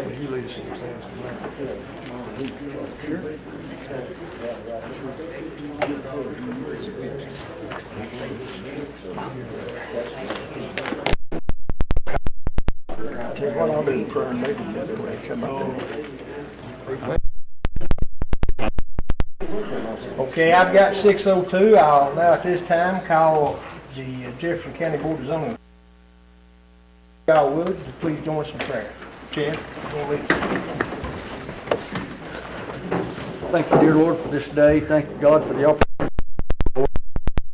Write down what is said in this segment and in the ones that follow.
You lead us in the plans tell you what I'll do for our meeting together when they come up. Okay, I've got 6:02. I'll now at this time call the Jefferson County Board of Zoning. Y'all would, please join us in prayer. Chad, you want to lead us? Thank you, dear Lord, for this day. Thank you, God, for the opportunity.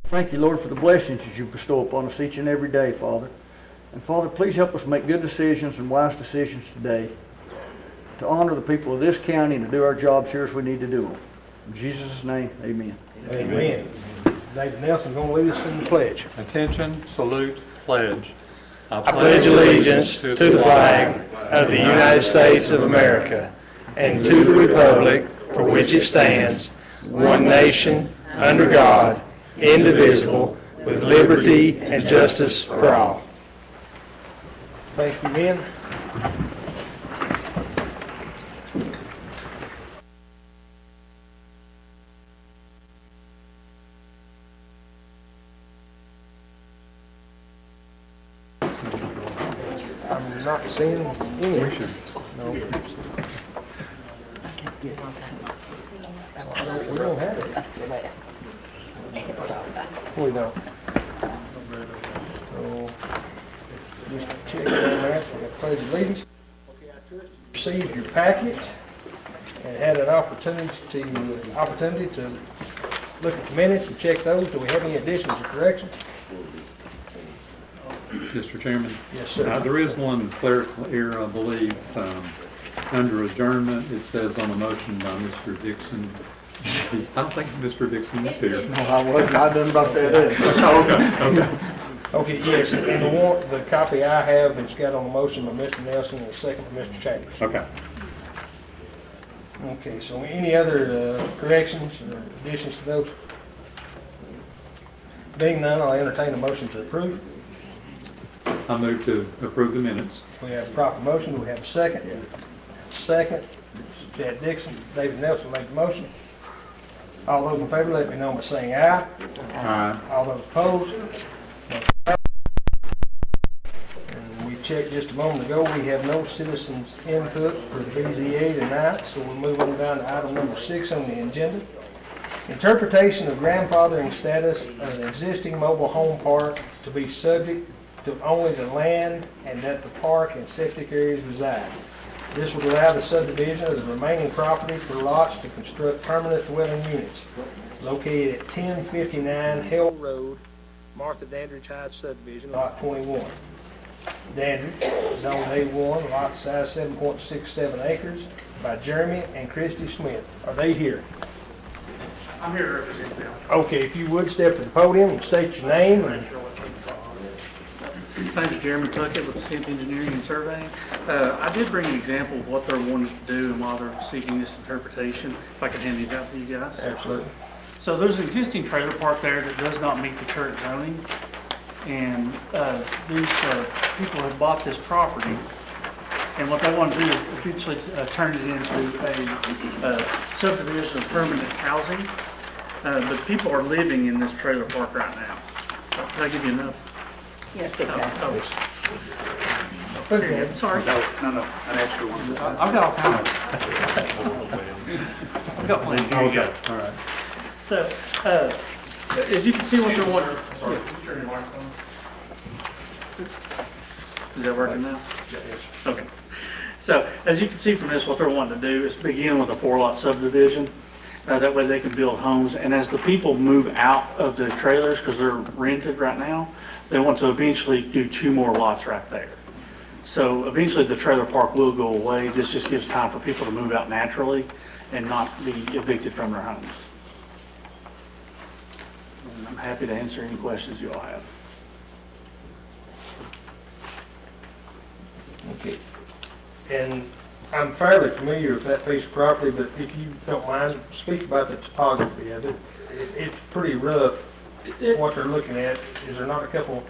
Thank you, Lord, for the blessings that you bestow upon us each and every day, Father. And Father, please help us make good decisions and wise decisions today to honor the people of this county and to do our jobs here as we need to do them. In Jesus' name, amen. Amen. David Nelson's going to lead us in the pledge. Attention, salute, pledge. I pledge allegiance to the flag of the United States of America and to the republic for which it stands, one nation, under God, indivisible, with liberty and justice for all. Thank you, men. I'm not seeing any. No. We don't have it. We don't. So, just check on that. We got pledge of allegiance. Okay, I trust you received your packet and had an opportunity to look at the minutes and check those. Do we have any additions or corrections? Mr. Chairman? Yes, sir. There is one clerical error, I believe. Under adjournment, it says on a motion by Mr. Dixon. I don't think Mr. Dixon is here. No, I wasn't. I done about that. Okay. Okay, yes, and the copy I have, it's got on the motion by Mr. Nelson and the second by Mr. Chambers. Okay. Okay, so any other corrections or additions to those? Being none, I'll entertain a motion to approve. I move to approve the minutes. We have a proper motion. We have a second. Second, Chad Dixon, David Nelson made the motion. All those in favor, let me know by saying aye. Aye. All those opposed? And we checked just a moment ago, we have no citizens input for the BZA tonight, so we'll move on down to item number 6 on the agenda. Interpretation of grandfathering status of an existing mobile home park to be subject to only the land and that the park and septic areas reside. This would allow the subdivision of the remaining property for lots to construct permanent dwelling units located at 1059 Hill Road, Martha Dandridge Heights subdivision, lot 21. Dandridge, zone A1, lot size 7.67 acres, by Jeremy and Christy Smith. Are they here? I'm here to represent them. Okay, if you would step to the podium and state your name. And My name is Jeremy Puckett with Cent Engineering and Surveying. I did bring an example of what they're wanting to do and why they're seeking this interpretation. If I could hand these out to you guys. Absolutely. So there's an existing trailer park there that does not meet the current zoning. And these people have bought this property. And what they want to do is eventually turn it into a subdivision of permanent housing. But people are living in this trailer park right now. Did I give you enough? Yeah, it's okay. Okay, sorry. No, an extra one. I've got all kinds of. I've got plenty. Here you go. All right. So, as you can see what they're wanting. Sorry, turn your microphone. Is that working now? Yes. Okay. So, as you can see from this, what they're wanting to do is begin with a 4-lot subdivision. That way they can build homes. And as the people move out of the trailers, because they're rented right now, they want to eventually do 2 more lots right there. So eventually the trailer park will go away. This just gives time for people to move out naturally and not be evicted from their homes. And I'm happy to answer any questions you all have. Okay. And I'm fairly familiar with that piece of property, but if you don't mind, speak about the topography of it. It's pretty rough, what they're looking at. Is there not a couple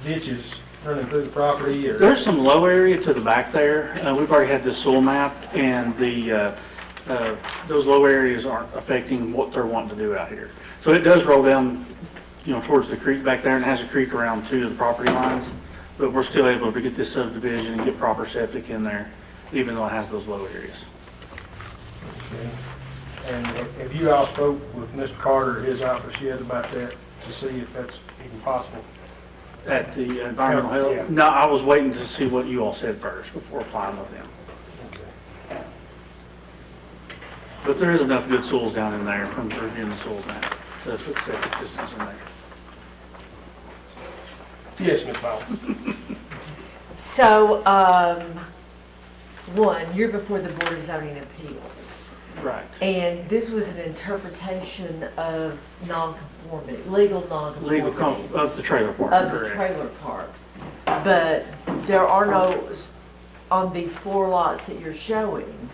ditches running through the property, or? There's some low area to the back there. We've already had this soil map, and those low areas aren't affecting what they're wanting to do out here. So it does roll down, towards the creek back there, and has a creek around two of the property lines. But we're still able to get this subdivision and get proper septic in there, even though it has those low areas. Okay. And have you all spoke with Mr. Carter, his office yet about that, to see if that's even possible? At the environmental health? Yeah. No, I was waiting to see what you all said first before applying with them. Okay. But there is enough good soils down in there from reviewing the soils map to put septic systems in there. Yes, Ms. Bowles. So, one, you're before the Board of Zoning Appeals, Right. and this was an interpretation of nonconformity, legal nonconformity Of the trailer park. of the correct. trailer park. But there are no, on the 4 lots that you're showing,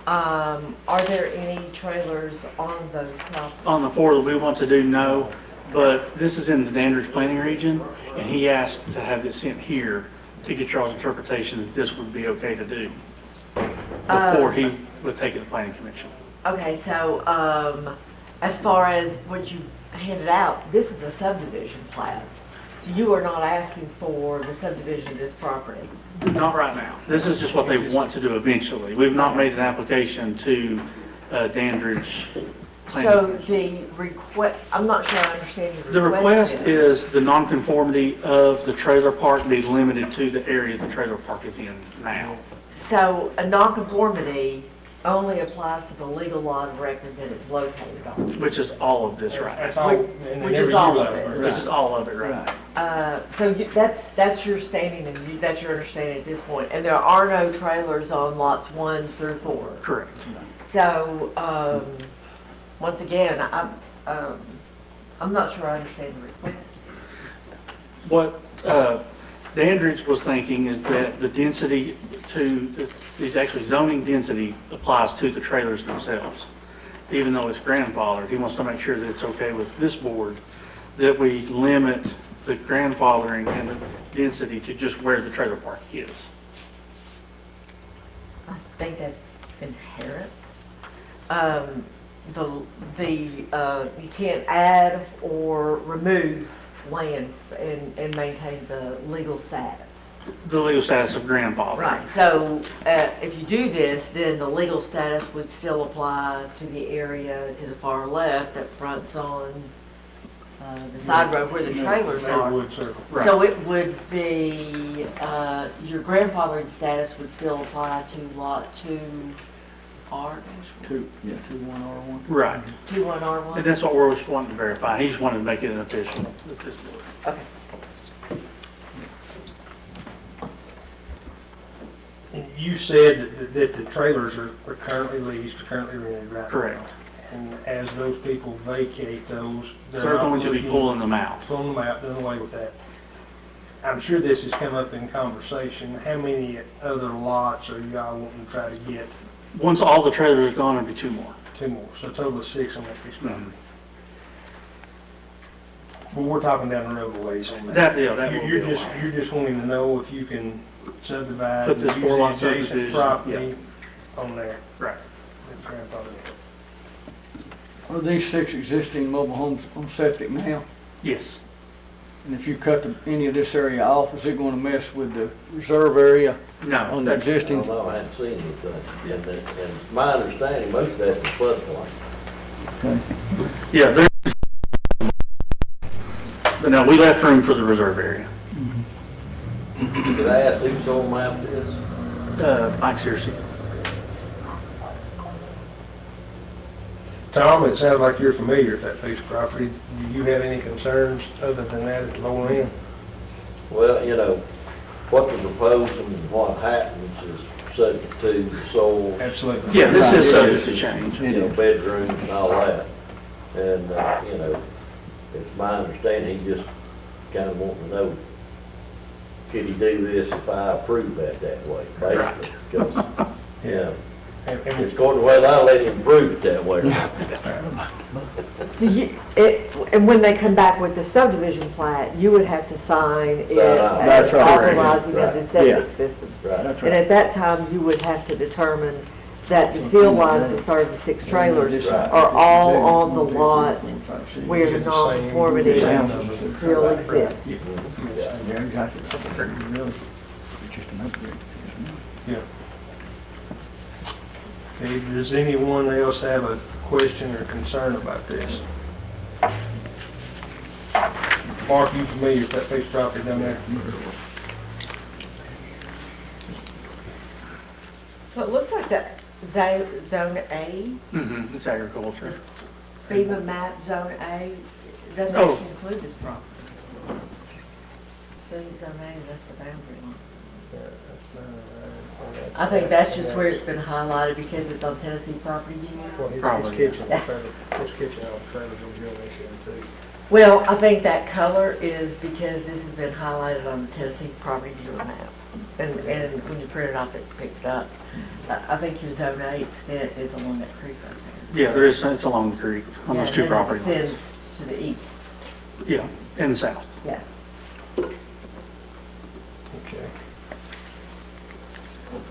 are there any trailers on those properties? On the 4 that we want to do, no, but this is in the Dandridge planning region, and he asked to have it sent here to get y'all's interpretation that this would be okay to do before he would take it to planning commission. Okay, so, as far as what you handed out, this is a subdivision plat. So you are not asking for the subdivision of this property? Not right now. This is just what they want to do eventually. We've not made an application to Dandridge planning So commission. the request, I'm not sure I understand your request. The request is the nonconformity of the trailer park be limited to the area the trailer park is in now. So a nonconformity only applies to the legal lot of record that it's located on. Which is all of this right That's now. all, Which- and which then is every all year of that it. works. Which is all of it right now. That's your standing and that's your understanding at this point. And there are no trailers on lots 1 through 4. Correct. So, once again, I'm not sure I understand the request. What Dandridge was thinking is that the density there's actually zoning density applies to the trailers themselves. Even though it's grandfathered, he wants to make sure that it's okay with this board, that we limit the grandfathering and the density to just where the trailer park is. I think that's inherent. You can't add or remove land and maintain the legal status. The legal status of grandfathering. Right, so if you do this, then the legal status would still apply to the area to the far left that fronts on the side road where the trailers are. Neighborhood circle. Right. So it would be, your grandfathering status would still apply to lot 2R, 2-1R1. Right. 21R1? And that's what we're just wanting to verify. He just wanted to make it an official with this board. Okay. And you said that the trailers are currently leased, currently rented right now. Correct. And as those people vacate those, They're not going to be looking- pulling them out. Pulling them out, doing away with that. I'm sure this has come up in conversation. How many other lots are y'all wanting to try to get? Once all the trailers are gone, there'll be 2 more. 2 more, so a total of 6 on that piece of property. Mhm. Well, we're talking down the road a ways on that. That will You're be a just, while. you're just wanting to know if you can subdivide. Put this and use 4-lot the adjacent subdivision, property on there. Right. That's grandfathered. Are these 6 existing mobile homes on septic now? Yes. And if you cut any of this area off, is it going to mess with the reserve area No. on the that- I existing? don't know, I hadn't seen anything. And my understanding, most of that's in floodplain. Okay. Yeah. But no, we left room for the reserve area. Did I ask who sold map this? Mike Searcy. Tom, it sounds like you're familiar with that piece of property. Do you have any concerns other than that at the lower end? Well, what they're proposing and what happens is subject to the soil, Absolutely. Yeah, this is subject to change. bedrooms and all that. And, it's my understanding, he just kind of wanting to know, could he do this if I approve that way, basically? 'Cause, Yeah. And it's going the way I let him prove it that way. So and when they come back with the subdivision plat, you would have to sign it Sign as That's right. authorizing of the Right. septic system. Right. That's And right. at that time, you would have to determine that the field lines that serve the 6 trailers Right. are all on the lot where the It's the same- nonconformity same still number. exists. Yeah, exactly. Really, it's just an upgrade. Yeah. Okay, does anyone else have a question or concern about this? Mark, you familiar with that piece of property down there? So it looks like that Zone A, Mm-hmm, it's agriculture. FEMA map Zone A, doesn't Oh. actually include this property. I think Zone A, that's the boundary line. I think that's just where it's been highlighted because it's on Tennessee property Well, unit. his Probably. kitchen, his kitchen on the trailer's gonna go in too. Well, I think that color is because this has been highlighted on the Tennessee property unit map. And when you print it off, it picked it up. I think your Zone A extent is along that creek right there. Yeah, there is, it's along the creek on those two Yeah, and property then it lines. extends to the east, Yeah, in the south. yeah. Okay.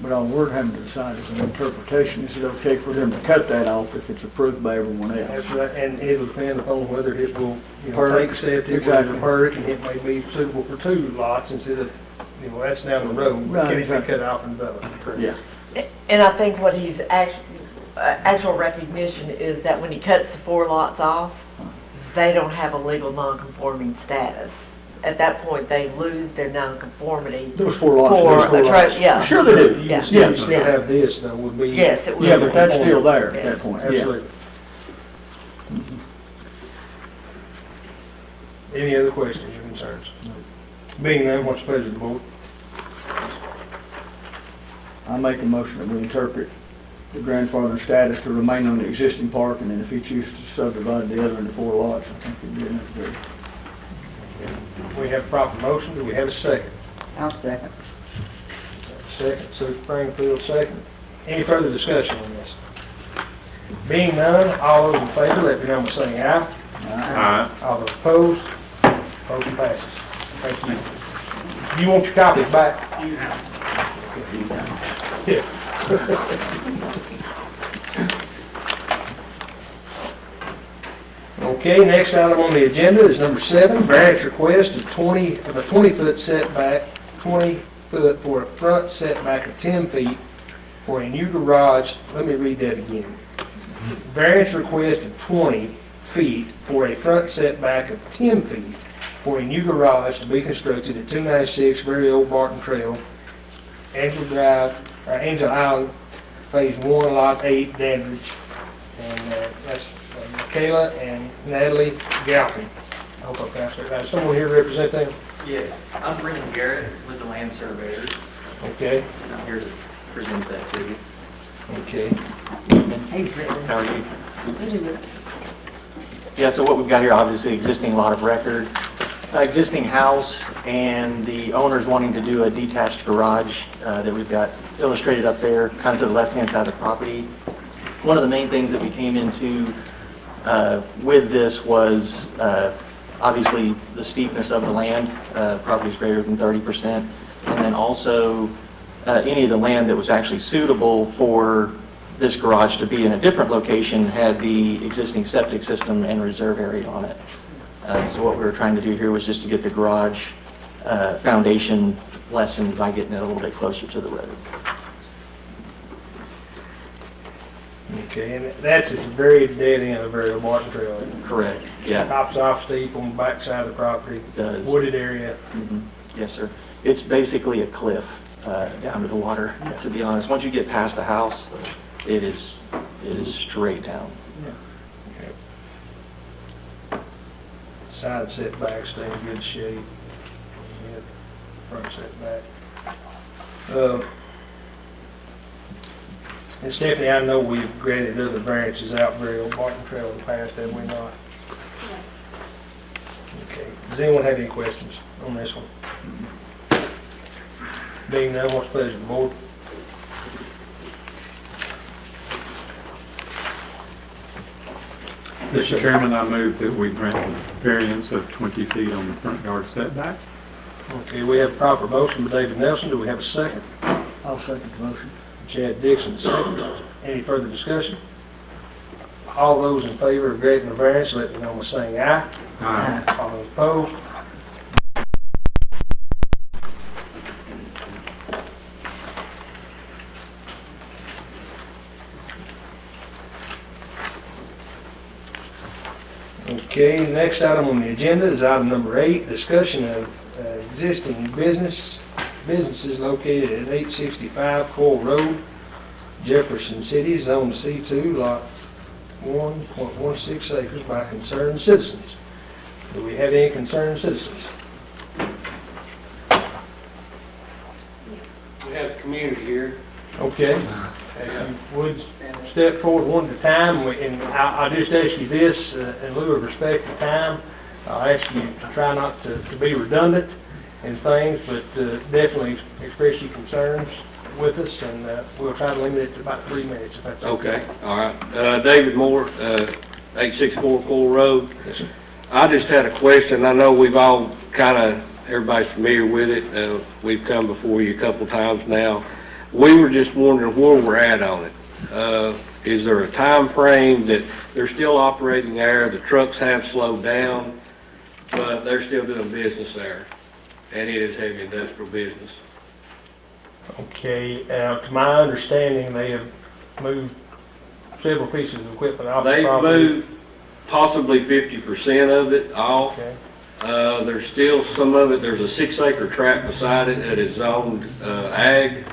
But all we're having to decide is an interpretation. Is it okay for them to cut that off if it's approved by everyone else? That's right, and it'll depend upon whether it will, Perk. take septic, whether Exactly. it's perk, and it may be suitable for 2 lots instead of, that's down the road. Right, Can it be exactly. cut off and developed? Yeah. And I think what he's actual recognition is that when he cuts the 4 lots off, they don't have a legal non-conforming status. At that point, they lose their non-conformity. Those 4 lots. For those 4 a lots. yeah. Sure they do. You Yeah. can still, Yeah. you still have this, though, would be. Yes, it would. Yeah, but that's still there at that point. Yeah. Absolutely. Any other questions or concerns? Being none, what's the pleasure of the board? I make a motion that we interpret the grandfather status to remain on the existing park, and then if he chooses to subdivide the other into 4 lots, I think he'd be enough to do. We have proper motion, do we have a second? I'll second. Second, Sue Springfield, second. Any further discussion on this? Being none, all those in favor, let me know by saying aye. Aye. All those opposed, motion passes. Thank you. You want your copies back? Yeah. Okay, next item on the agenda is number 7, variance request of a 20-foot setback, 20 foot for a front setback of 10 feet for a new garage. Let me read that again. Variance request of 20 feet for a front setback of 10 feet for a new garage to be constructed at 296 Very Old Barton Trail, Angel Island, Phase 1, Lot 8, Dandridge. And that's Michaela and Natalie Galpin. I hope I pronounced that right. Someone here represent them? Yes, I'm Brendan Garrett with the Land Surveyors. Okay, I'm here to present that to you. okay. Hey, Brittany. How are you? Yeah, so what we've got here, obviously existing lot of record, existing house, and the owner's wanting to do a detached garage that we've got illustrated up there, kind of to the left-hand side of the property. One of the main things that we came into with this was obviously the steepness of the land, property is greater than 30%, and then also any of the land that was actually suitable for this garage to be in a different location had the existing septic system and reserve area on it. So what we were trying to do here was just to get the garage foundation lessened by getting it a little bit closer to the road. Okay, and that's at the very dead end of Very Old Barton Trail. isn't it? Correct, yeah, Hops off steep on the back side of the property. it does. Wooded area. Mhm. Yes, sir. It's basically a cliff down to the water, to be honest. Once you get past the house, it is straight down. Side setback, stay in good shape. Yeah, front setback. And Stephanie, I know we've granted other variances out Very Old Barton Trail in the past, have we not? Okay. Does anyone have any questions on this one? Being none, what's the pleasure of the board? Mr. Chairman, I move that we grant the variance of 20 feet on the front yard setback. Okay, we have a proper motion by David Nelson. Do we have a second? I'll second the motion. Chad Dixon, second. Any further discussion? All those in favor of granting the variance, let me know by saying aye. Aye. All those opposed? Okay, the next item on the agenda is item number 8, discussion of existing businesses located at 865 Coyle Road, Jefferson City, Zone C2, Lot 1.16 acres by concerned citizens. Do we have any concerned citizens? We have a community here. Okay. If you would step forward one at a time, and I'll just ask you this, in lieu of respect of time, I'll ask you to try not to be redundant in things, but definitely express your concerns with us, and we'll try to limit it to about 3 minutes, if that's okay. Okay, all right. David Moore, 864 Coyle Road. I just had a question. I know we've all everybody's familiar with it. We've come before you a couple times now. We were just wondering where we're at on it. Is there a time frame that they're still operating there? The trucks have slowed down, but they're still doing business there, and it is heavy industrial business. Okay, to my understanding, they have moved several pieces of equipment off the They've property. moved possibly 50% of it off. Okay. There's still some of it, there's a 6-acre tract beside it that is zoned ag.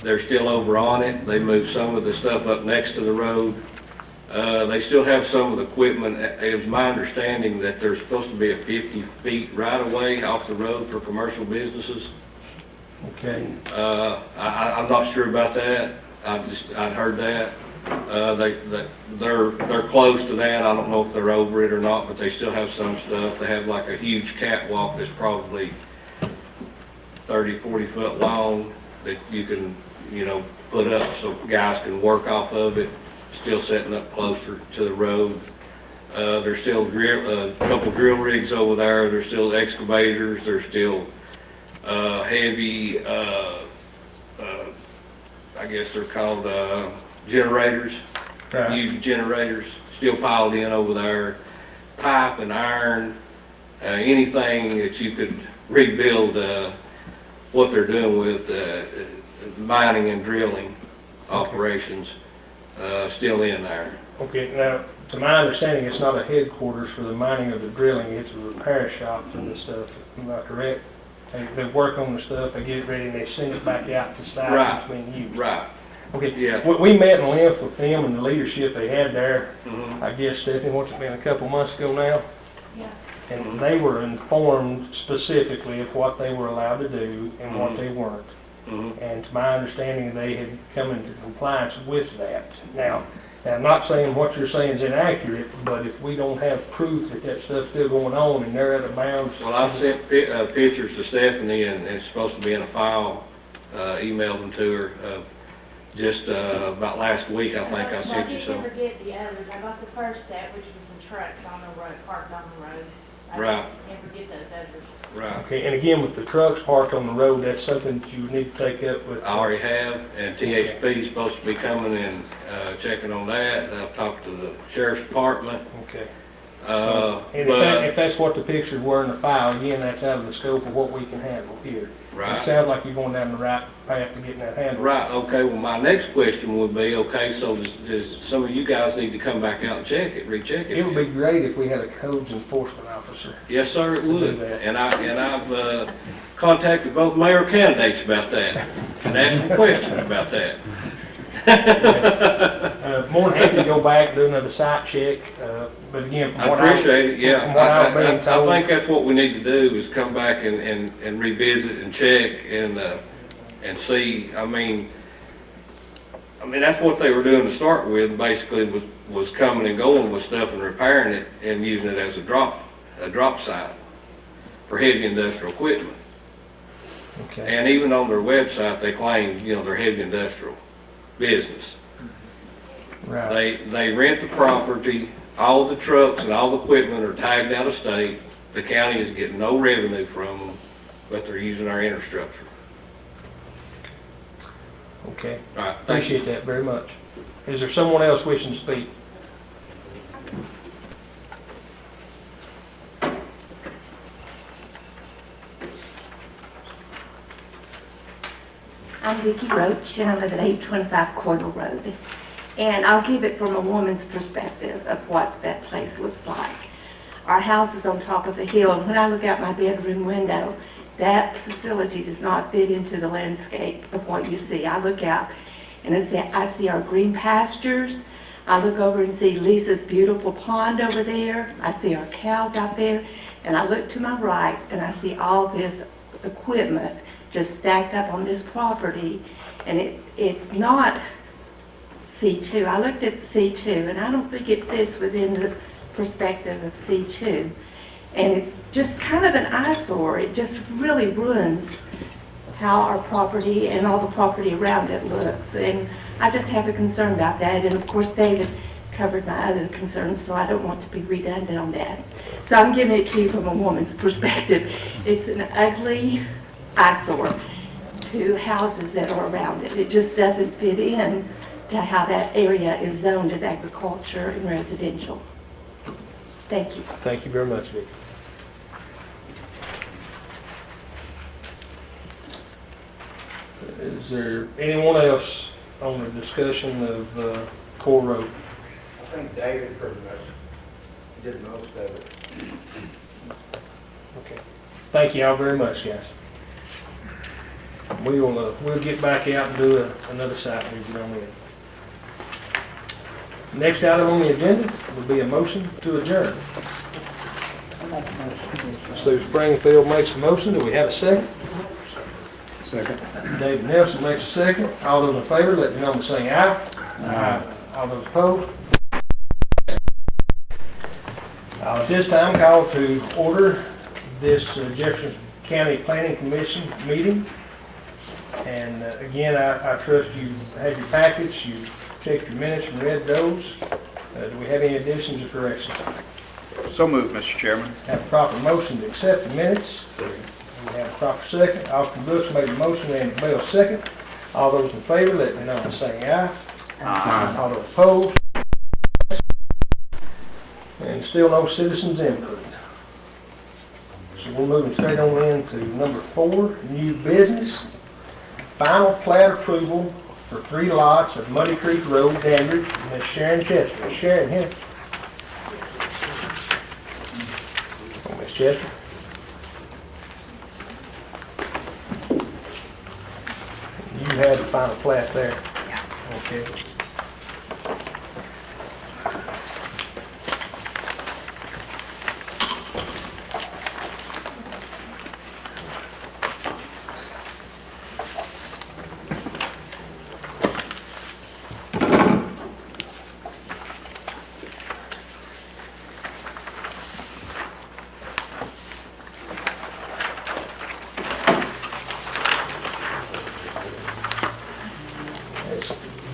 They're still over on it. They moved some of the stuff up next to the road. They still have some of the equipment. It was my understanding that there's supposed to be a 50 feet right of way off the road for commercial businesses. Okay. I'm not sure about that. I'd heard that. They're close to that. I don't know if they're over it or not, but they still have some stuff. They have like a huge catwalk that's probably 30, 40 foot long that you can, put up so guys can work off of it, still setting up closer to the road. There's still a couple drill rigs over there. There's still excavators. There's still heavy, I guess they're called generators, Right. huge generators, still piled in over there. Pipe and iron, anything that you could rebuild what they're doing with mining and drilling operations, still in there. Okay, now, to my understanding, it's not a headquarters for the mining or the drilling, it's a repair shop for the stuff, am I correct? They work on the stuff, they get it ready, and they send it back out to sites that's being used. Right. Okay, Yeah. we met in length with them and the leadership they had there, Mhm. I guess, Stephanie, what's it been, a couple months ago now? Yeah. And they were informed specifically of what they were allowed to do and what they weren't. Mhm. And to my understanding, they had come into compliance with that. Now, I'm not saying what you're saying is inaccurate, but if we don't have proof that that stuff's still going on and they're out of bounds. Well, I've sent pictures to Stephanie, and it's supposed to be in a file, emailed them to her, just about last week, I think I sent you I some. didn't get the others. I got the first set, which was the trucks on the road, parked on the road. I Right. didn't ever get those others. Right. Okay, and again, with the trucks parked on the road, that's something that you need to take up with. I already have, and THP is supposed to be coming and checking on that. I've talked to the sheriff's department. Okay. Uh, And but, if that's what the pictures were in the file, again, that's out of the scope of what we can handle here. It right. sounds like you're going down the right path to getting that handled. Right, okay, well, my next question would be, okay, so does some of you guys need to come back out and check it, recheck it? It would be great if we had a codes enforcement officer. Yes, sir, it do would. that. And I've contacted both mayor candidates about that and asked them questions about that. More than happy to go back, do another site check, but again, from I what appreciate it, yeah. from what I'm being I told. think that's what we need to do, is come back and revisit and check and see. I mean, that's what they were doing to start with, basically, was coming and going with stuff and repairing it and using it as a drop site for heavy industrial equipment. Okay. And even on their website, they claim, they're heavy industrial business. Right. They rent the property, all the trucks and all the equipment are tagged out of state. The county is getting no revenue from them, but they're using our infrastructure. Okay, All right, thank you. appreciate that very much. Is there someone else wishing to speak? I'm Vicki Roach, and I live at 825 Coyle Road. And I'll give it from a woman's perspective of what that place looks like. Our house is on top of a hill, and when I look out my bedroom window, that facility does not fit into the landscape of what you see. I look out and I see our green pastures. I look over and see Lisa's beautiful pond over there. I see our cows out there. And I look to my right and I see all this equipment just stacked up on this property. And it's not C2. I looked at C2 and I don't think it fits within the perspective of C2. And it's just kind of an eyesore. It just really ruins how our property and all the property around it looks. And I just have a concern about that. And of course, David covered my other concerns, so I don't want to be redundant on that. So I'm giving it to you from a woman's perspective. It's an ugly eyesore to houses that are around it. It just doesn't fit in to how that area is zoned as agriculture and residential. Thank you. Thank you very much, Vicki. Is there anyone else on the discussion of Core Road? I think David pretty much did most of it. Okay. Thank you all very much, guys. We'll get back out and do another site visit on it. Next item on the agenda will be a motion to adjourn. Sue Springfield makes the motion. Do we have a second? Second. David Nelson makes a second. All those in favor, let me know by saying aye. Aye. All those opposed? At this time, call to order this Jefferson County Planning Commission meeting. And again, I trust you've had your packets, you've checked your minutes and read those. Do we have any additions or corrections? So moved, Mr. Chairman. Have a proper motion to accept the minutes. We have a proper second. Austin Brooks made the motion, Randy Bell second. All those in favor, let me know by saying aye. Aye. All those opposed? And still no citizens input. So we're moving straight on into number 4, new business. Final plat approval for 3 lots of Muddy Creek Road, Dandridge. Ms. Sharon Chester. Sharon here. Oh, Ms. Chester. You had the final plat there. Yeah. Okay.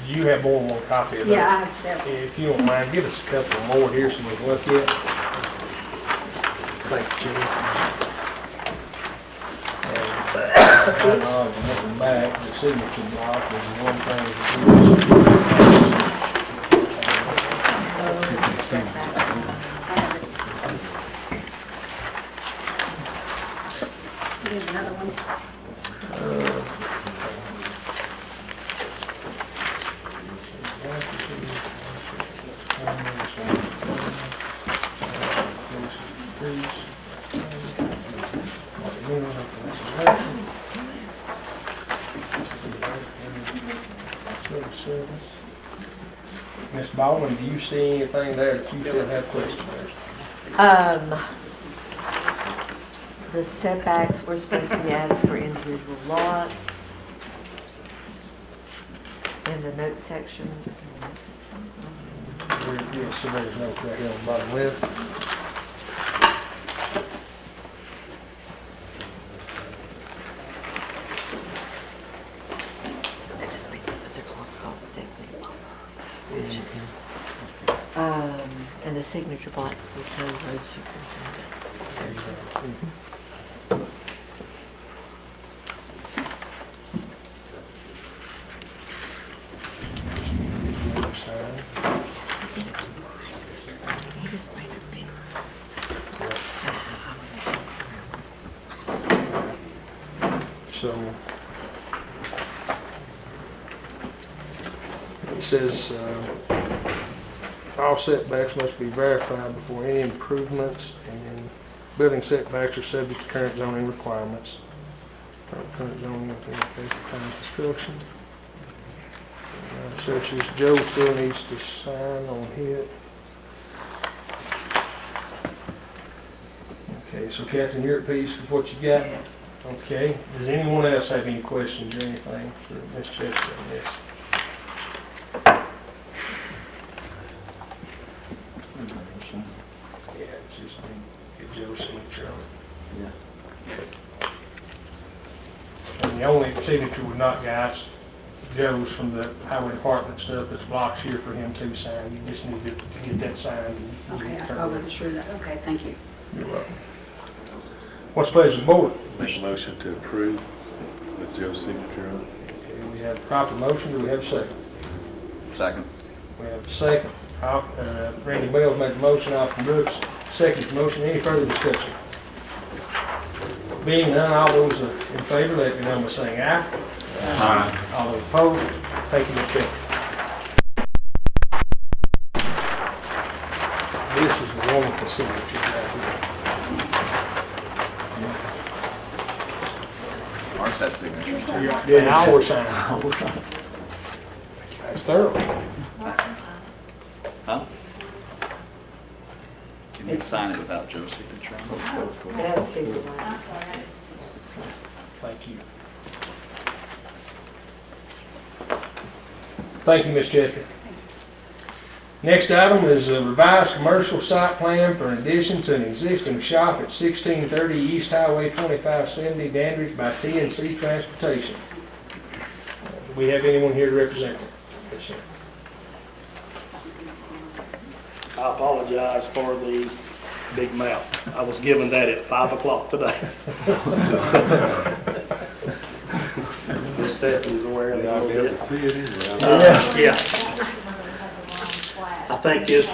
You have more than one copy of that. Yeah, I have several. If you don't mind, give us a couple more here so we can look at. Thank you, Jimmy. And looking back, the signature block is one thing. Here's another one. Ms. Baldwin, do you see anything there that you still have questions? The setbacks were supposed to be added for individual lots in the note section. Yes, so there's no right here on the bottom left. That just makes it that they're going to cost Stephanie. And the signature block for the road superintendent. He just made it big. So it says, all setbacks must be verified before any improvements, and then building setbacks are subject to current zoning requirements. Current zoning within the case of time of construction. Such as Joe still needs to sign on it. Okay, so Catherine, you're at peace with what you got? Okay, does anyone else have any questions or anything for Ms. Jefferson on this? Yeah, just get Joe's signature on it. And the only signature we're not, guys, Joe's from the highway department stuff, that's blocks here for him to sign. You just need to get that signed. And Okay, I wasn't sure that, okay, thank you. You're welcome. What's the pleasure of the board? Make a motion to approve with Joe's signature on it. Okay, we have a proper motion. Do we have a second? Second. We have a second. Randy Bell's made the motion. Alton Brooks seconds the motion. Any further discussion? Being none, all those in favor, let me know by saying aye. Aye. All those opposed? Thank you, Mr. Chairman. This is the wonderful signature right here. Ours had signatures too. Yeah, I always sign. That's thorough. Huh? Can you sign it without Joe's signature on it? I'm sorry. Thank you. Thank you, Ms. Chester. Next item is a revised commercial site plan for an addition to an existing shop at 1630 East Highway 2570, Dandridge by T&C Transportation. Do we have anyone here to represent it? Yes, sir. I apologize for the big mouth. I was given that at 5 o'clock today. Miss Stephanie's aware of it a little bit. See it anyway. Yeah. I think this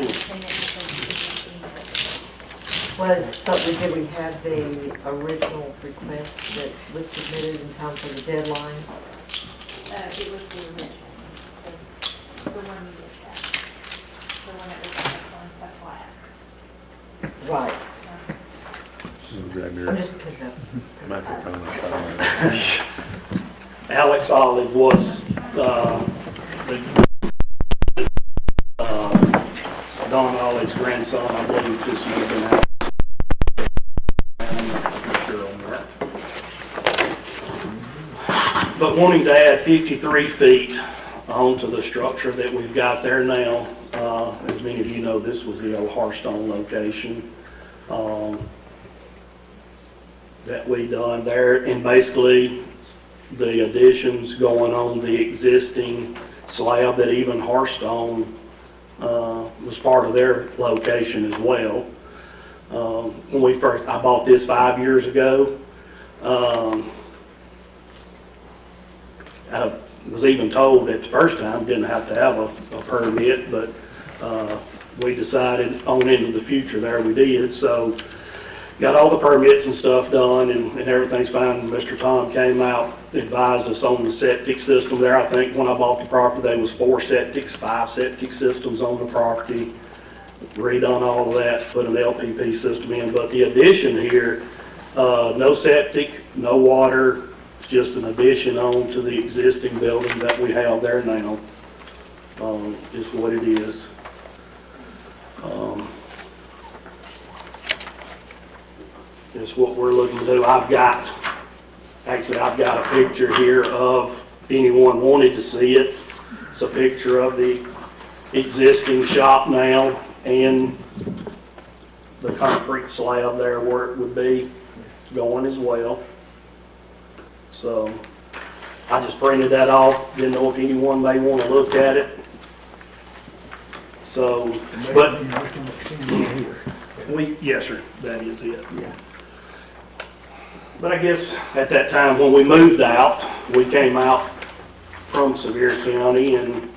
Did we have the original request that was submitted in time for the deadline? It was the original, the one you looked at, the one that was on the flat. Right. Grab I'm your just picking up. microphone outside. Alex Olive was Don Olive's grandson, I believe this may have been Alex. I'm not for sure on that. But wanting to add 53 feet onto the structure that we've got there now. As many of you know, this was the old Harstone location that we done there. And basically, the additions going on the existing slab that even Harstone was part of their location as well. When I bought this 5 years ago, I was even told at the first time didn't have to have a permit, but we decided on into the future there we did. So got all the permits and stuff done, and everything's fine. Mr. Tom came out, advised us on the septic system there. I think when I bought the property, there was 5 septic systems on the property. Redone all of that, put an LPP system in. But the addition here, no septic, no water. It's just an addition on to the existing building that we have there now. Just what it is. It's what we're looking to do. I've got a picture here of, if anyone wanted to see it, it's a picture of the existing shop now and the concrete slab there where it would be going as well. So I just printed that off. Didn't know if anyone may want to look at it. So, but yes, sir, that is it. Yeah. But I guess at that time when we moved out, we came out from Sevier County and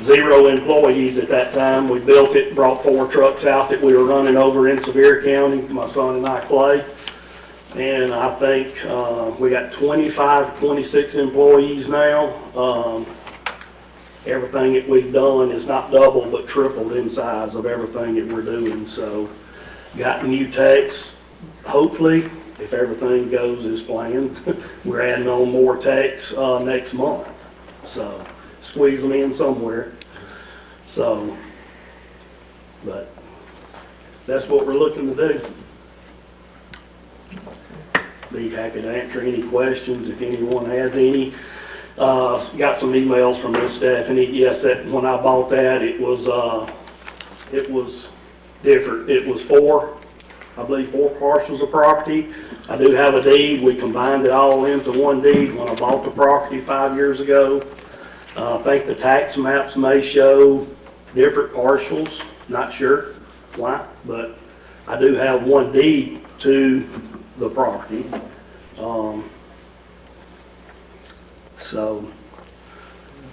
0 employees at that time. We built it, brought 4 trucks out that we were running over in Sevier County, my son and I, Clay. And I think we got 25, 26 employees now. Everything that we've done is not double but tripled in size of everything that we're doing. So got new techs, hopefully, if everything goes as planned. We're adding on more techs next month. So squeeze them in somewhere. So, but that's what we're looking to do. Be happy to answer any questions if anyone has any. Got some emails from Miss Stephanie. Yes, that when I bought that, it was different. It was 4 parcels of property. I do have a deed. We combined it all into one deed when I bought the property 5 years ago. I think the tax maps may show different parcels. Not sure why, but I do have one deed to the property.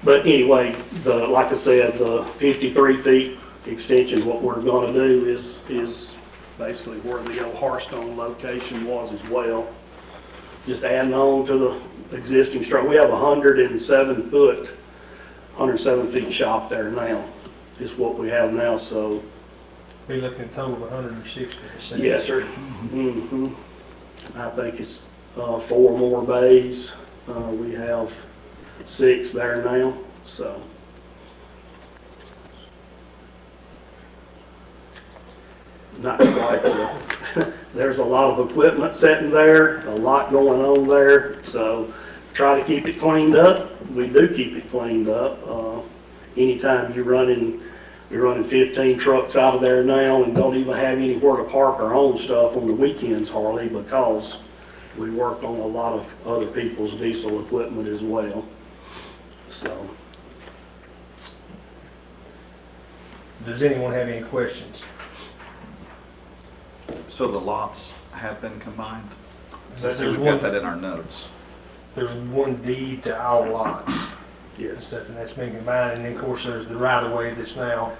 But anyway, like I said, the 53 feet extension, what we're gonna do is basically where the old Hearthstone location was as well. Just adding on to the existing structure. We have 107 feet shop there now, is what we have now, so. Be looking at a total of 160%. Yes, sir. Mm-hmm. I think it's 4 more bays. We have 6 there now, so. Not quite. There's a lot of equipment sitting there, a lot going on there, so try to keep it cleaned up. We do keep it cleaned up. Anytime you're running 15 trucks out of there now and don't even have anywhere to park our own stuff on the weekends hardly, because we work on a lot of other people's diesel equipment as well. So. Does anyone have any questions? So the lots have been combined? There's We've one- got that in our notes. There's one deed to all lots. Yes. Stuff, and that's been combined, and then of course there's the right of way that's now.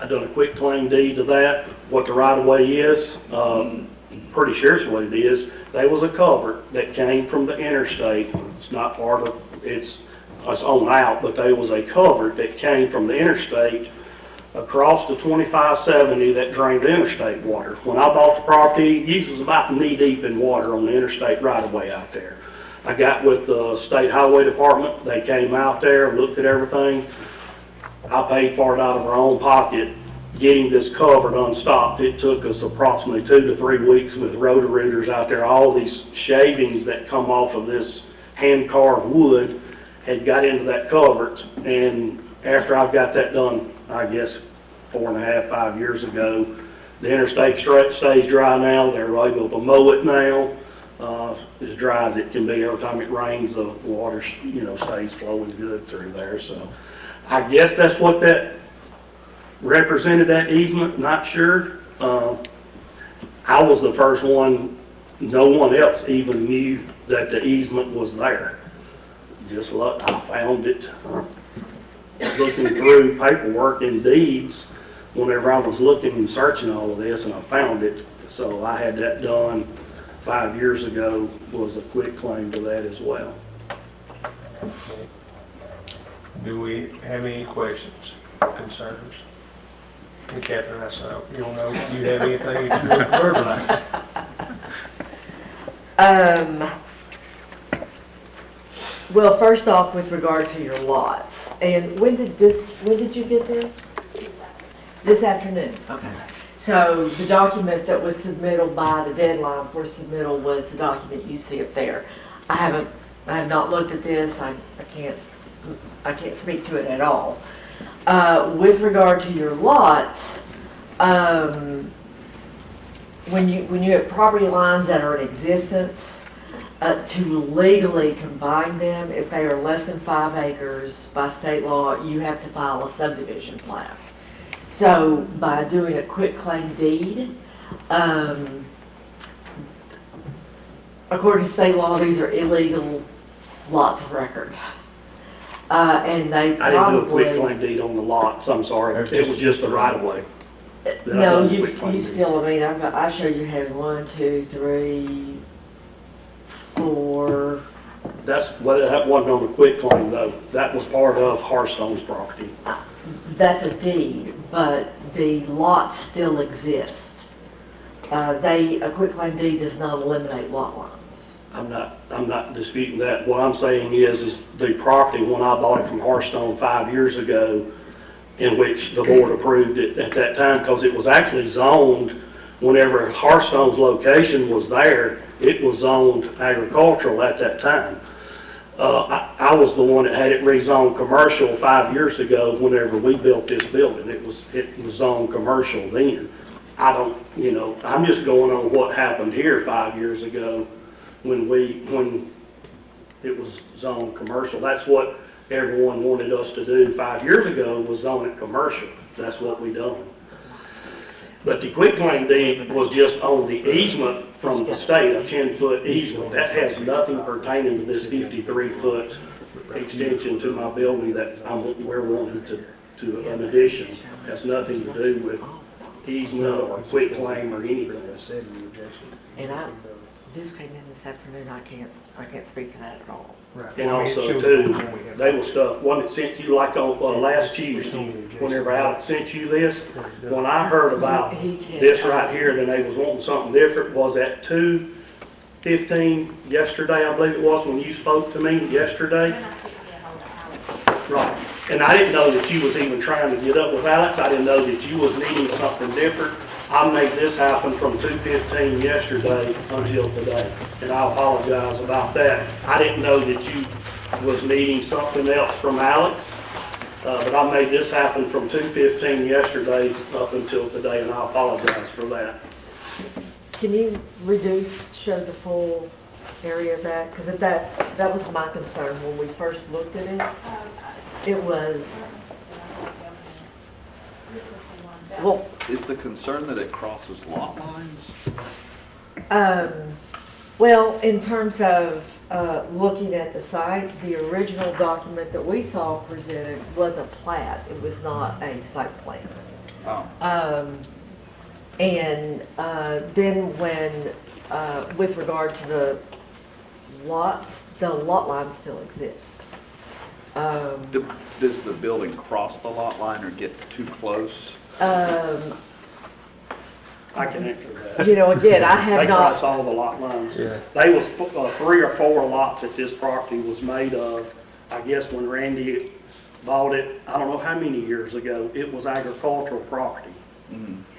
I done a quick claim deed to that. What the right of way is, pretty sure it's what it is. There was a culvert that came from the interstate. It's not part of, it's on out, but there was a culvert that came from the interstate across the 2570 that drained the interstate water. When I bought the property, it was about knee deep in water on the interstate right of way out there. I got with the state highway department. They came out there, looked at everything. I paid for it out of our own pocket, getting this culvert unstopped. It took us approximately 2 to 3 weeks with rotor-rooters out there. All these shavings that come off of this hand-carved wood had got into that culvert. And after I've got that done, I guess 4.5, 5 years ago, the interstate stays dry now. They're able to mow it now. As dry as it can be. Every time it rains, the water, stays flowing good through there. So I guess that's what that represented, that easement. Not sure. I was the first one. No one else even knew that the easement was there. Just look, I found it looking through paperwork and deeds whenever I was looking and searching all of this, and I found it. So I had that done 5 years ago, was a quick claim to that as well. Do we have any questions or concerns? And Catherine, you don't know if you have anything that you want to verbalize. Well, first off, with regard to your lots, and when did you get this? This afternoon. Okay. So the document that was submitted by the deadline for submittal was the document you see up there. I have not looked at this. I can't speak to it at all. With regard to your lots, when you have property lines that are in existence, to legally combine them, if they are less than 5 acres by state law, you have to file a subdivision plat. So by doing a quitclaim deed, according to state law, these are illegal lots of record. And they I didn't do a probably. quitclaim deed on the lots, I'm sorry, it was just the right of way. No, you still, I mean, I show you having 1, 2, 3, 4. That wasn't on the quitclaim though, that was part of Harstone's property. That's a deed, but the lots still exist. A quitclaim deed does not eliminate lot lines. I'm not disputing that. What I'm saying is the property, when I bought it from Harstone 5 years ago, in which the board approved it at that time, because it was actually zoned, whenever Harstone's location was there, it was zoned agricultural at that time. I was the one that had it rezoned commercial 5 years ago whenever we built this building. It was zoned commercial then. I'm just going on what happened here 5 years ago when it was zoned commercial. That's what everyone wanted us to do 5 years ago, was zone it commercial. That's what we done. But the quitclaim deed was just on the easement from the state, a 10-foot easement. That has nothing pertaining to this 53-foot extension to my building that we're wanting to an addition. Has nothing to do with easement or quitclaim or anything. And this came in this afternoon, I can't speak to that at all. And also too, they will stuff, one that sent you like on last Tuesday, whenever Alex sent you this, when I heard about this right here, then they was wanting something different, was at 2:15 yesterday, I believe it was, when you spoke to me yesterday. Right, and I didn't know that you was even trying to get up with Alex, I didn't know that you was needing something different. I made this happen from 2:15 yesterday until today, and I apologize about that. I didn't know that you was needing something else from Alex, but I made this happen from 2:15 yesterday up until today, and I apologize for that. Can you show the full area of that? Because that was my concern when we first looked at it. It was, well, Is the concern that it crosses lot lines? well, in terms of looking at the site, the original document that we saw presented was a plat. It was not a site plan. Oh. And then when, with regard to the lots, the lot line still exists. Does the building cross the lot line or get too close? I can answer that. You know, again, I have They not. cross all the lot lines. Yeah. They was 3 or 4 lots that this property was made of. I guess when Randy bought it, I don't know how many years ago, it was agricultural property.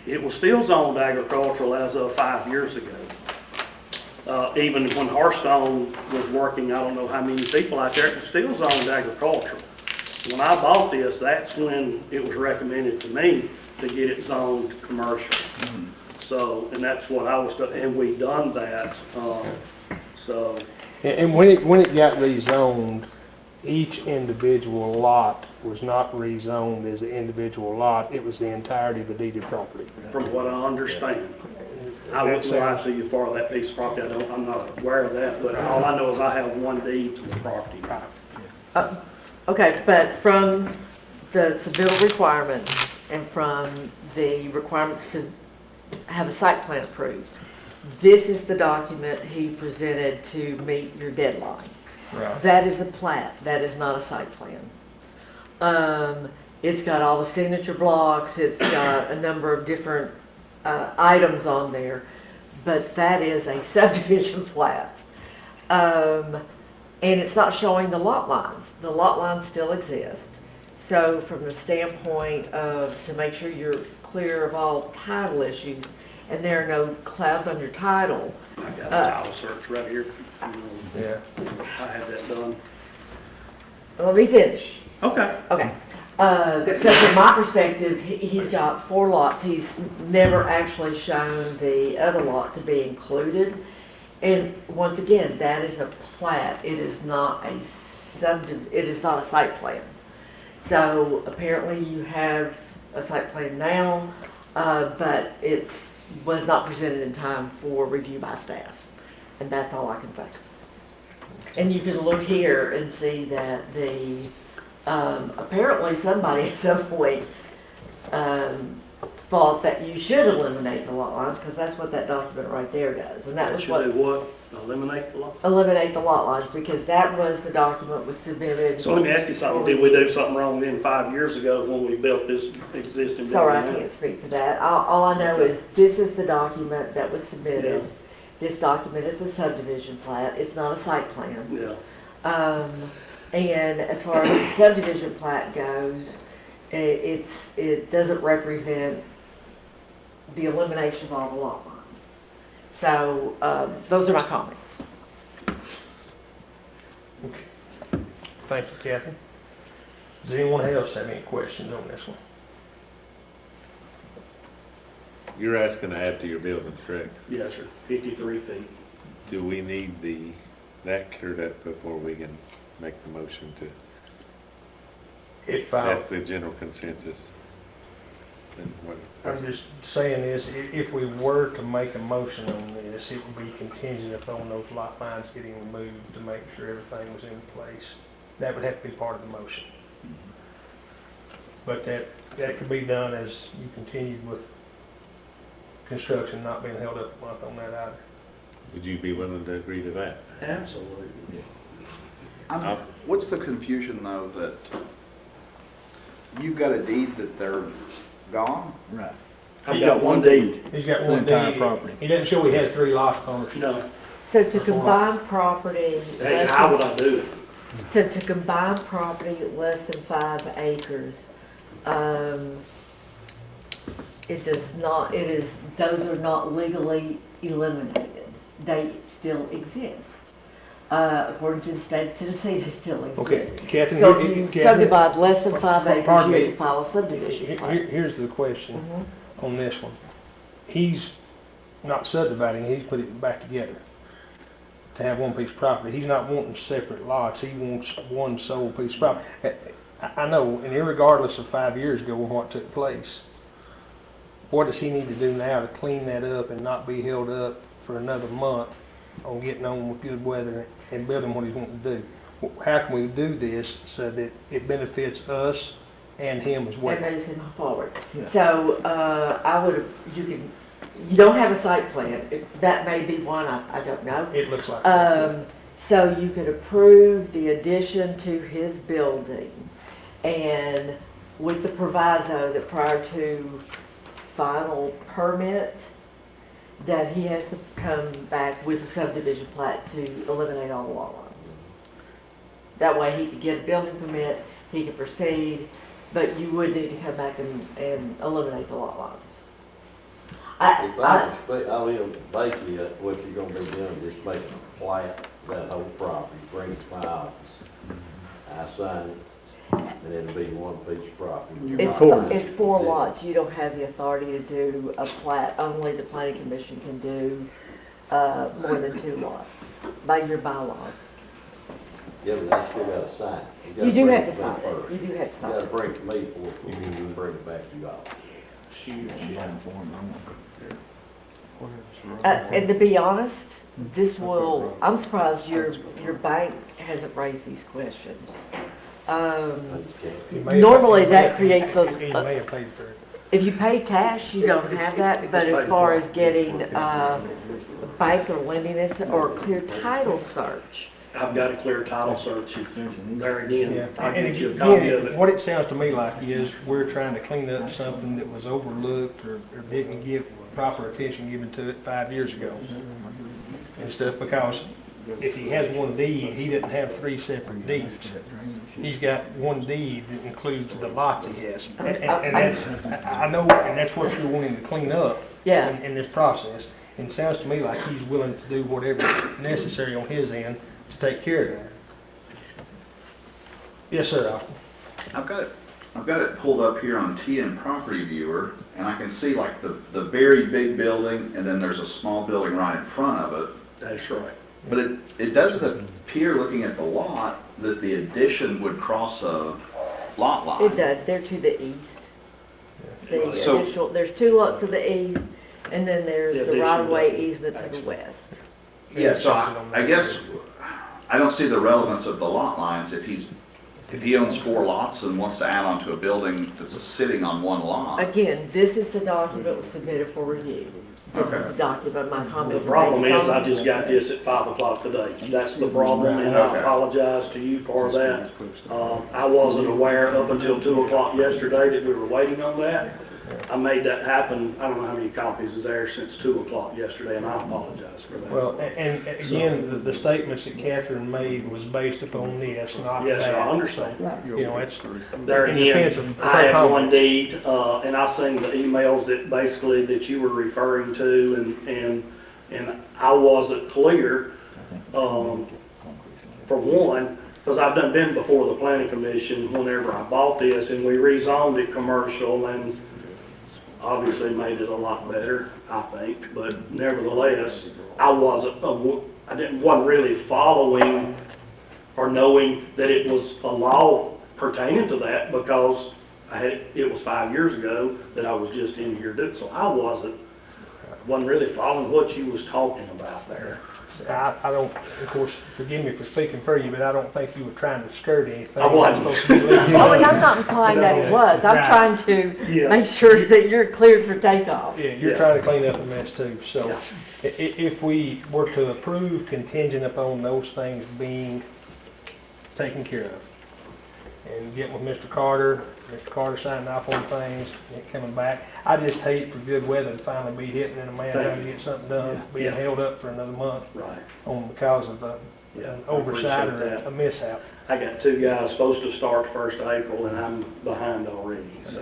It was still zoned agricultural as of 5 years ago. Even when Harstone was working, I don't know how many people out there, it was still zoned agricultural. When I bought this, that's when it was recommended to me to get it zoned commercial. So, and that's what I was doing, and we done that, so. And when it got rezoned, each individual lot was not rezoned as an individual lot, it was the entirety of the deeded property. From what I understand. I wouldn't lie to you for that piece of property, I'm not aware of that, but all I know is I have one deed to the property. Okay, but from the submittal requirements and from the requirements to have a site plan approved, this is the document he presented to meet your deadline. Right. That is a plat, that is not a site plan. It's got all the signature blocks, it's got a number of different items on there, but that is a subdivision plat. And it's not showing the lot lines. The lot lines still exist. So from the standpoint of, to make sure you're clear of all title issues, and there are no clouds on your title. I got a title search right here. Yeah. I had that done. Let me finish. Okay. Okay. So from my perspective, he's got 4 lots. He's never actually shown the other lot to be included. And once again, that is a plat. It is not a it is not a site plan. So apparently you have a site plan now, but was not presented in time for review by staff. And that's all I can say. And you can look here and see that apparently somebody at some point thought that you should eliminate the lot lines, because that's what that document right there does. And that was Should what. do what? Eliminate the law? Eliminate the lot lines, because that was the document was submitted. So let me ask you something. Did we do something wrong then 5 years ago when we built this existing building? Sorry, I can't speak to that. All I know is this is the document that was submitted. Yeah. This document is a subdivision plat. It's not a site plan. Yeah. And as far as the subdivision plat goes, it doesn't represent the elimination of all the lot lines. So, those are my comments. Okay. Thank you, Kathy. Does anyone else have any questions on this one? You're asking to add to your building, correct? Yes, sir. 53 feet. Do we need that cleared up before we can make the motion to? That's the general consensus. Then what- I'm just saying is, if we were to make a motion on this, it would be contingent upon those lot lines getting removed to make sure everything was in place. That would have to be part of the motion. But that could be done as you continue with construction not being held up a month on that either. Would you be willing to agree to that? Absolutely. What's the confusion though, that you've got a deed that they're gone? Right. I've got one deed. He's got one deed. He doesn't show he has 3 lots on it. No. So to combine property. Hey, how would I do it? So to combine property less than 5 acres, it does not, those are not legally eliminated. They still exist. According to the state of Tennessee, they still exist. Okay, Catherine. So if you subdivide less than 5 acres, Pardon you have me. to file a subdivision plan. Here's the question on this one. He's not subdividing, he's put it back together to have one piece of property. He's not wanting separate lots, he wants one sole piece of property. I know, and irregardless of 5 years ago what took place, what does he need to do now to clean that up and not be held up for another month on getting on with good weather and building what he's wanting to do? How can we do this so that it benefits us and him as well? And moves him forward. Yeah. So, you don't have a site plan. That may be one, I don't know. It looks like. So you could approve the addition to his building, and with the proviso that prior to final permit, that he has to come back with a subdivision plat to eliminate all the lot lines. That way he could get a building permit, he could proceed, but you would need to come back and eliminate the lot lines. Basically, what you're gonna be doing is just making a plat, that whole property, bring it to my office. I sign it, and it'll be one piece of property. It's 4 lots. You don't have the authority to do a plat. Only the planning commission can do more than 2 lots by your bylaw. Yeah, but I still gotta sign it. You do have to sign it. You do have to You sign gotta it. bring it to me before you can bring it back to you all. And to be honest, I'm surprised your bank hasn't raised these questions. Normally that creates He may have paid for it. if you pay cash, you don't have that, but as far as getting bank or lending this or clear title search. I've got a clear title search. There again, Yeah. I'll And get you a copy of again, it. what it sounds to me like is we're trying to clean up something that was overlooked or didn't give proper attention given to it 5 years ago and stuff, because if he has one deed, he didn't have 3 separate deeds. He's got one deed that includes the lots he has. And that's, I know, and that's what you're wanting to clean up Yeah. in this process. And it sounds to me like he's willing to do whatever is necessary on his end to take care of that. Yes, sir, Austin. I've got it pulled up here on TN Property Viewer, and I can see like the very big building, and then there's a small building right in front of it. That's right. But it doesn't appear, looking at the lot, that the addition would cross a lot line. It does, they're to the east. the So- additional, there's 2 lots to the east, and then there's The the additional right-of-way easement to the west. Yeah, so I guess, I don't see the relevance of the lot lines if he owns 4 lots and wants to add on to a building that's sitting on 1 lot. Again, this is the document that was submitted for review. This is Okay. the document, my comment. The problem based is, on- I just got this at 5 o'clock today. That's the problem, and I Okay. apologize to you for that. I wasn't aware up until 2 o'clock yesterday that we were waiting on that. I made that happen, I don't know how many copies is there since 2 o'clock yesterday, and I apologize for that. Well, and again, the statements that Catherine made was based upon this, not that. Yes, I understand. You know, it's There in defense again, of I her had one comments. deed, and I seen the emails that basically that you were referring to, and I wasn't clear, for one, because I've done been before the planning commission whenever I bought this, and we rezoned it commercial, and obviously made it a lot better, I think, but nevertheless, I wasn't really following or knowing that it was a law pertaining to that, because it was 5 years ago that I was just in here doing, so I wasn't really following what you was talking about there. I don't, of course, forgive me for speaking for you, but I don't think you were trying to skirt anything. I wasn't. Oh, and I'm not implying that it was. I'm Right. trying to Yeah. make sure that you're cleared for takeoff. Yeah, you're Yeah. trying to clean up a mess too, so Yeah. if we were to approve contingent upon those things being taken care of, and get with Mr. Carter signing off on things, and coming back, I just hate for good weather to finally be hitting and a man Thank having to get something done, being Yeah. held up for another month Right. because of Yeah, an I oversight or appreciate that. a mishap. I got 2 guys supposed to start 1st of April, and I'm behind already, so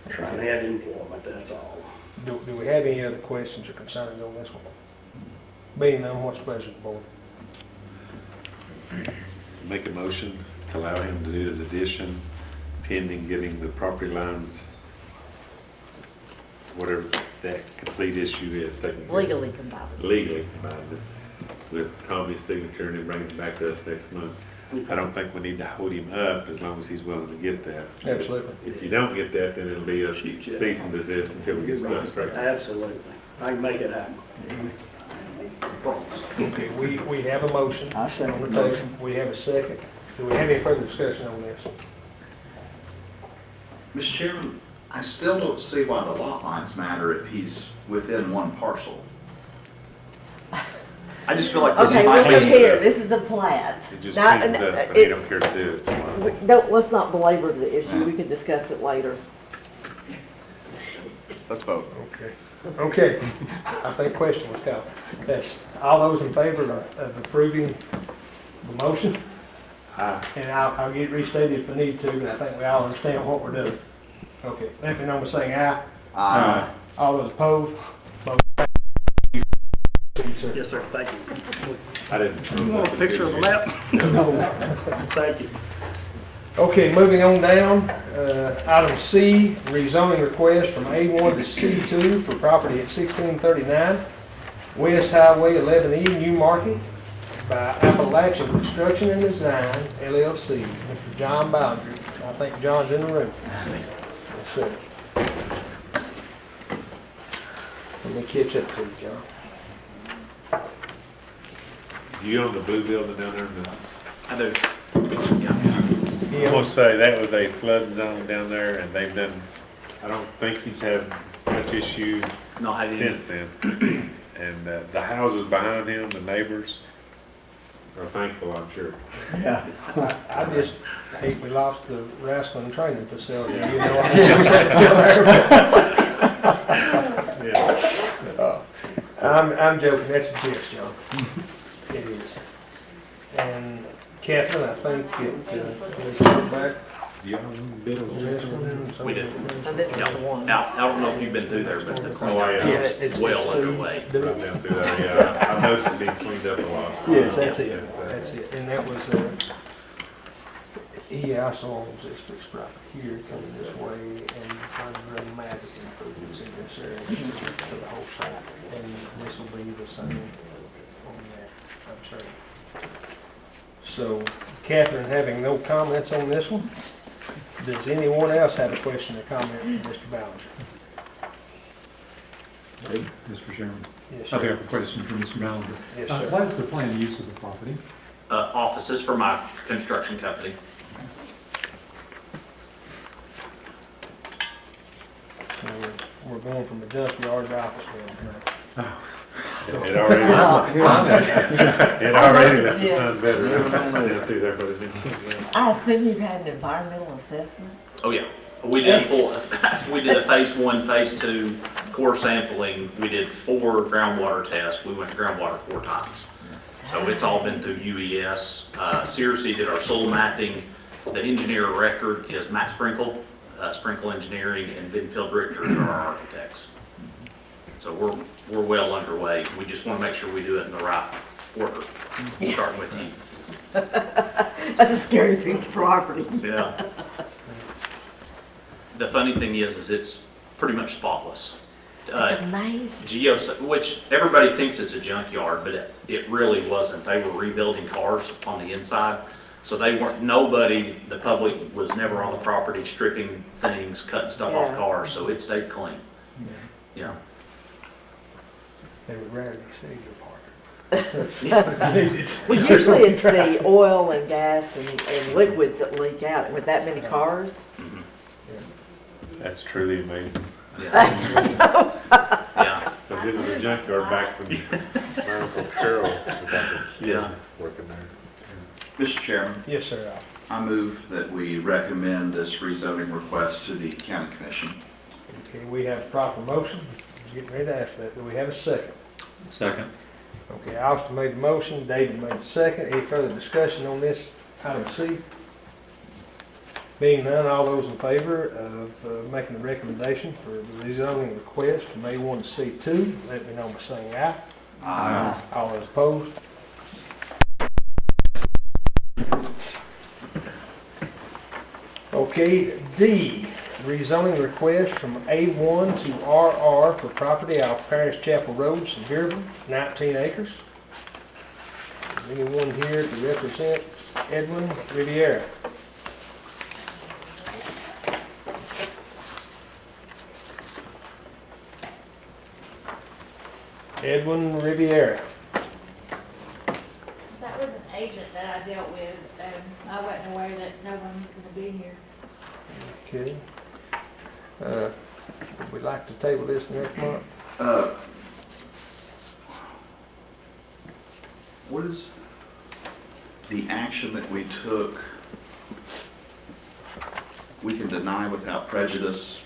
trying to add employment, that's all. Do we have any other questions or concerns on this one? Being none, what's the pleasure of the board? Make a motion to allow him to do his addition pending getting the property lines, whatever that complete issue is, taken care of. Legally combined. Legally combined with Tommy's signature, and then bring it back to us next month. I don't think we need to hold him up as long as he's willing to get that. Absolutely. If you don't get that, then it'll be a Shoot you. cease and desist until we get stuff straightened. Absolutely. I can make it happen. Promise. Okay, we have a motion. I second on the the table. motion. We have a second. Do we have any further discussion on this? Mr. Chairman, I still don't see why the lot lines matter if he's within 1 parcel. I just feel like this Okay, might look be. here, this is a plat. It just Not- speeds it up, and it- he don't care to do it. so why? Don't, let's not belabor the issue, we can discuss it later. Let's vote. Okay. Okay, I think question was called. Yes, all those in favor of approving the motion? Aye. And I'll get restated if I need to, but I think we all understand what we're doing. Okay, let me know by saying aye. Aye. All those opposed? Motion passes. Thank you, sir. Yes, sir, thank you. I didn't. You want a picture of the map? Thank you. Okay, moving on down, item C, rezoning request from A1 to C2 for property at 1639 West Highway 11E, New Market, by Appalachian Construction and Design, LLC, Mr. John Bowdry. I think John's in the room. Yes, sir. Let me catch up to you, John. You own the blue building down there? I do. He I'm gonna owns- say that was a flood zone down there, and they've done, I don't think he's had much issue No, I didn't. since then. And the houses behind him, the neighbors, are thankful, I'm sure. Yeah, I just hate we lost the wrestling training facility, you know. Yeah. I'm joking, that's a jest, John. It is. And Catherine, I think it, back You own the on building? this one. so- We do. Now, this is the one. Now, I don't know if you've been through there, but the Oh, cleanup yeah. Yeah, is it's well C, underway. do Right it. down through there, yeah. I noticed it being cleaned up a lot. Yes, that's it, Yes, that's it. And that was, he also owns this right here, coming this way, and dramatic improvements in this area for the whole site. And this will be the same on that, I'm sure. So Catherine, having no comments on this one, Does anyone else have a question or comment for Mr. Ballinger? Mr. Chairman. Yes, I sir. have a question for Mr. Ballinger. Yes, sir. What is the planned use of the property? Offices for my construction company. So we're going from a junkyard to office building. It already, it already looks a ton better down through there, but it didn't. I assume you've had an environmental assessment? Oh, yeah. We did we did a phase 1, phase 2 core sampling. We did 4 groundwater tests. We went groundwater 4 times. So it's all been through UES. Searcy did our soil mapping. The engineer of record is Matt Sprinkle, Sprinkle Engineering, and Benfield Richters are our architects. So we're well underway. We just want to make sure we do it in the right order, starting with you. That's a scary piece of property. Yeah. The funny thing is it's pretty much spotless. It's amazing. Which everybody thinks it's a junkyard, but it really wasn't. They were rebuilding cars on the inside. So they weren't, the public was never on the property stripping things, cutting stuff off cars, so it stayed clean. Yeah. They would rarely see your part. Well, usually it's the oil and gas and liquids that leak out with that many cars. That's truly amazing. Yeah. Yeah. Because it was a junkyard back when my Uncle Carol was working there. Mr. Chairman, Yes, sir. I move that we recommend this rezoning request to the county commission. Okay, we have a proper motion. Getting ready to ask that. Do we have a second? Second. Okay, Austin made the motion, David made the second. Any further discussion on this item C? Being none, all those in favor of making the recommendation for the rezoning request from A1 to C2, let me know by saying aye. Aye. All those opposed? Okay, D, rezoning request from A1 to RR for property off Parish Chapel Road, Sevierville, 19 acres. Is anyone here to represent Edwin Riviera? Edwin Riviera. That was an agent that I dealt with, and I wasn't aware that no one was gonna be here. Okay. Would we like to table this next month? What is the action that we took? We can deny without prejudice,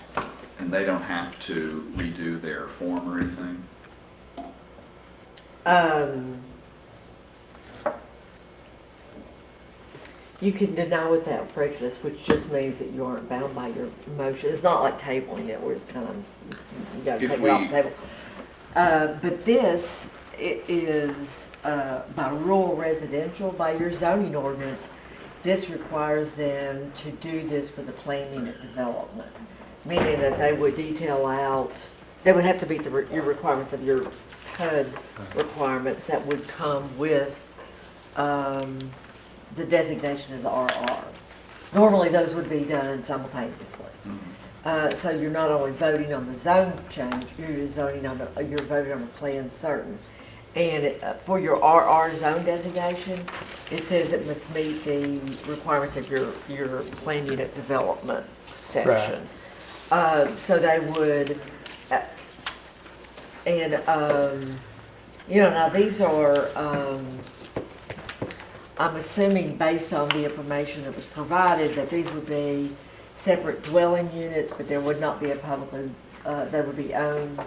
and they don't have to redo their form or anything? You can deny without prejudice, which just means that you aren't bound by your motion. It's not like tabling it where it's kind of, you gotta If take it off we- the table. But this, it is, by rural residential, by your zoning ordinance, this requires them to do this for the planned unit development. Meaning that they would detail out, they would have to meet your requirements of your HUD requirements that would come with, the designation as RR. Normally, those would be done simultaneously. So you're not only voting on the zone change, you're voting on the plan certain. And for your RR zone designation, it says it must meet the requirements of your plan unit development section. So they would, now these are, I'm assuming based on the information that was provided, that these would be separate dwelling units, but there would not be a publicly, they would be owned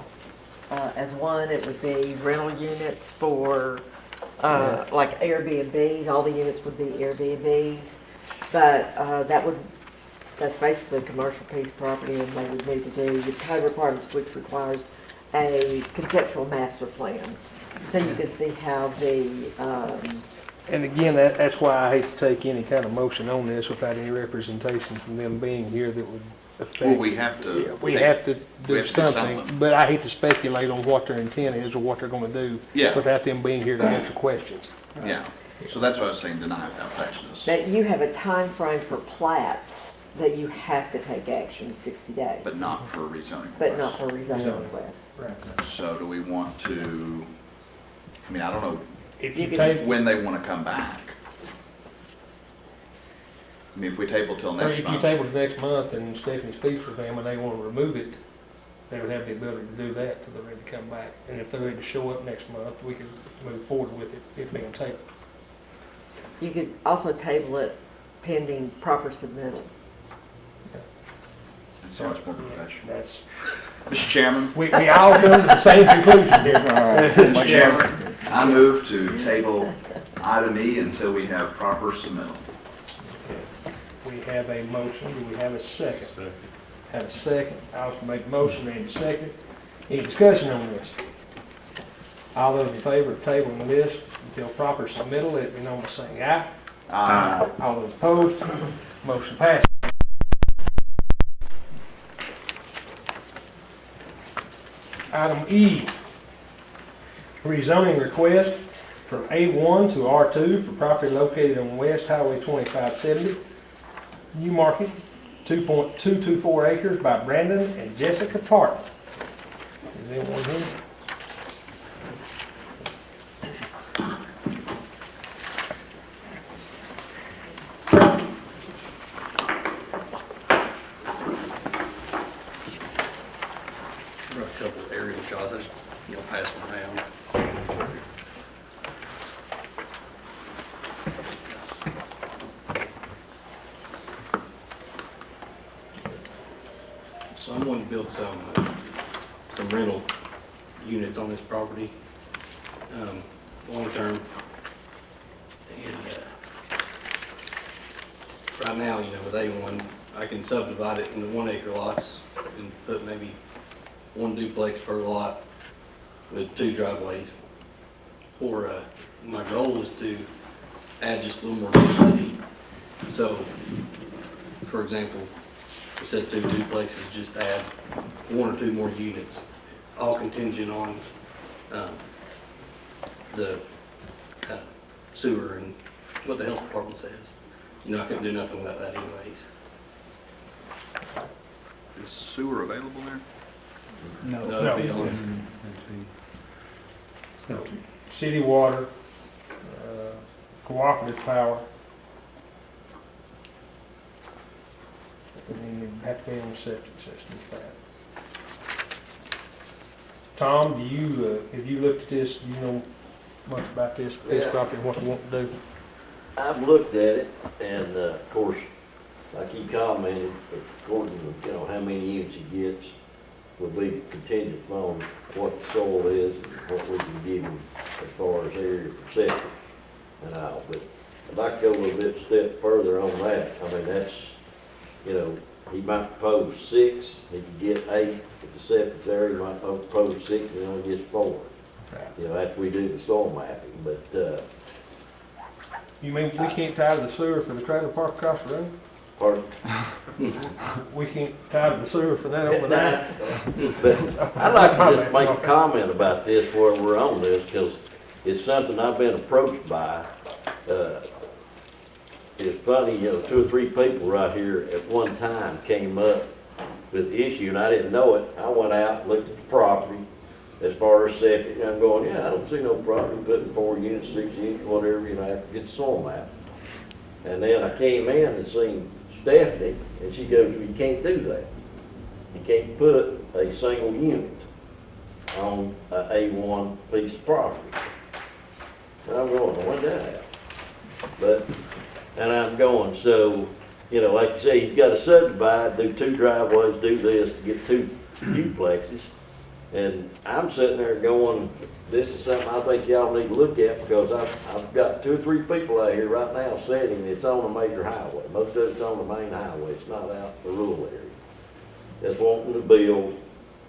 as one. It would be rental units for, like Airbnbs, all the units would be Airbnbs. But that's basically a commercial piece of property, and they would need to do the code requirements, which requires a conceptual master plan. So you can see how the, And again, that's why I hate to take any kind of motion on this without any representation from them being here that would affect. Well, we have to. Yeah, we have to do something, but I hate to speculate on what their intent is or what they're gonna do without them being here to answer questions. Yeah, so that's what I was saying, deny without prejudice. that you have a time frame for plats that you have to take action in 60 days. But not for rezoning. But not for requests. rezoning request. Right. So do we want to, I mean, I don't know If you take, when they want to come back. I mean, if we table till or next if you month. table it next month and Stephanie speaks with them and they want to remove it, they would have the ability to do that till they're ready to come back. And if they're ready to show up next month, we can move forward with it if they're gonna take it. You could also table it pending proper submittal. It's so much more professional. That's, Mr. Chairman, we all come to the same conclusion here. Mr. Chairman, I move to table item E until we have proper submittal. We have a motion, do we have a second? Have a second, I'll make a motion, and a second. Any discussion on this? All those in favor of tabling this until proper submittal, let me know by saying aye. Aye. All those opposed, motion passed. Item E, rezoning request from A1 to R2 for property located on West Highway 2570, New Market, 2.224 acres by Brandon and Jessica Park. Is anyone here? A couple of aerial shots, I just, pass them around. So I'm going to build some rental units on this property, long term. And right now, with A1, I can subdivide it into 1 acre lots and put maybe 1 duplex per lot with 2 driveways. Or my goal is to add just a little more density. So, for example, instead of 2 duplexes, just add 1 or 2 more units, all contingent on the sewer and what the health department says. I couldn't do nothing without that anyways. Is sewer available there? No, it'd be on. City water, cooperative power. And then you have to be on the septic system for that. Tom, do you, have you looked at this, do you know much about this property and what you want to do? I've looked at it, and of course, like he commented, according to, how many units he gets, will be contingent on what the soil is and what we can give him as far as area for septic and all. But I'd like to go a little bit step further on that. I mean, that's, he might propose 6, he could get 8 if the septic's there. He might propose 6 and he only gets 4. Right. After we do the soil mapping, but, You mean we can't tie to the sewer for the trailer park across the road? pardon? We can't tie to the sewer for that over there? But I'd like to just make a comment about this while we're on this, because it's something I've been approached by. It's funny, 2 or 3 people right here at one time came up with the issue, and I didn't know it. I went out and looked at the property as far as septic, and I'm going, I don't see no problem putting 4 units, 6 units, whatever, after get the soil map. And then I came in and seen Stephanie, and she goes, well, you can't do that. You can't put a single unit on a A1 piece of property. And I'm going, when'd that happen? And I'm going, so, like you say, he's got to subdivide, do 2 driveways, do this, to get 2 duplexes. And I'm sitting there going, this is something I think y'all need to look at, because I've got 2 or 3 people out here right now sitting, it's on a major highway. Most of it's on the main highway, it's not out in the rural area. That's wanting to build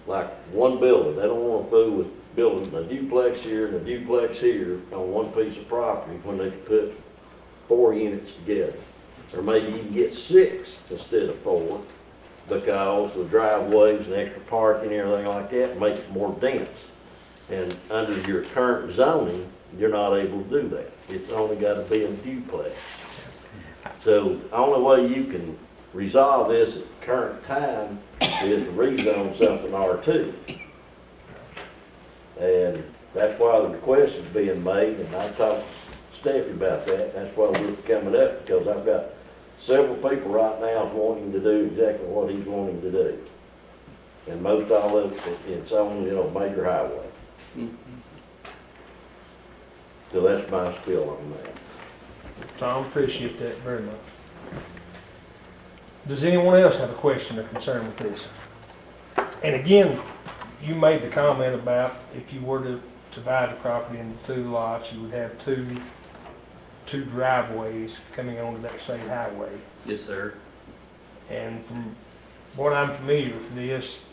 like 1 building. They don't want to fool with building a duplex here and a duplex here on 1 piece of property when they could put 4 units together. Or maybe you can get 6 instead of 4, because the driveways and extra parking and everything like that make it more dense. And under your current zoning, you're not able to do that. It's only got to be a duplex. So the only way you can resolve this at the current time is to rezone something R2. And that's why the request is being made, and I talked to Steffi about that. That's why we're coming up, because I've got several people right now wanting to do exactly what he's wanting to do. And most all of it's on, major highway. So that's my spiel on that. Tom, appreciate that very much. Does anyone else have a question or concern with this? And again, you made the comment about if you were to divide the property into 2 lots, you would have two driveways coming onto that state highway. Yes, sir. And from what I'm familiar with this,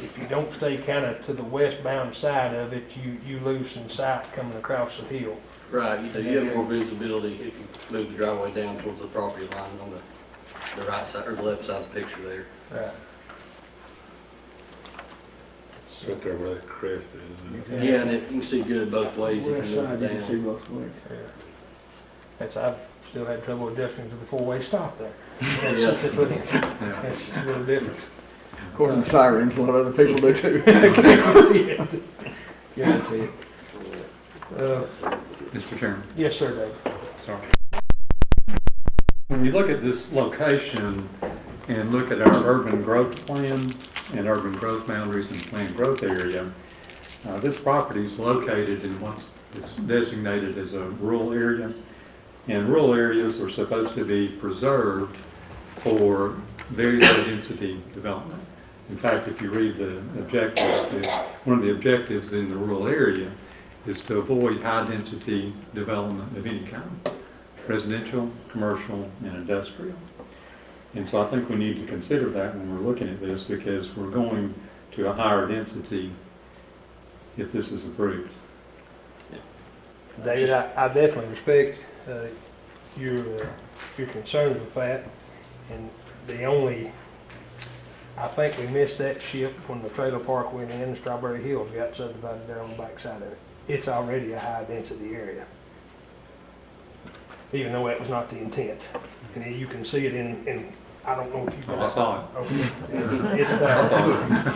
if you don't stay kind of to the westbound side of it, you lose some sight coming across the hill. Right, you do. You have more visibility if you move the driveway down towards the property line on the right side, or the left side of the picture there. Right. It's right there where that crest is, isn't it? Yeah, and you can see good both ways if you West move side, it you can see down. both ways. I've still had trouble adjusting to the 4-way stop there. Yeah. That's a little different. According to sirens, a lot of other people do too. Guarantee it. Mr. Chairman, Yes, sir, David. sorry. When you look at this location and look at our urban growth plan and urban growth boundaries and planned growth area, this property is located in what's designated as a rural area. And rural areas are supposed to be preserved for very low density development. In fact, if you read the objectives, one of the objectives in the rural area is to avoid high-density development of any kind, residential, commercial, and industrial. And so I think we need to consider that when we're looking at this, because we're going to a higher density if this is approved. David, I definitely respect your concerns with that. And I think we missed that ship when the trailer park went in and Strawberry Hills got subdivided there on the back side of it. It's already a high density area, even though that was not the intent. And you can see it in I don't know if you've. I saw it. Okay. It's there.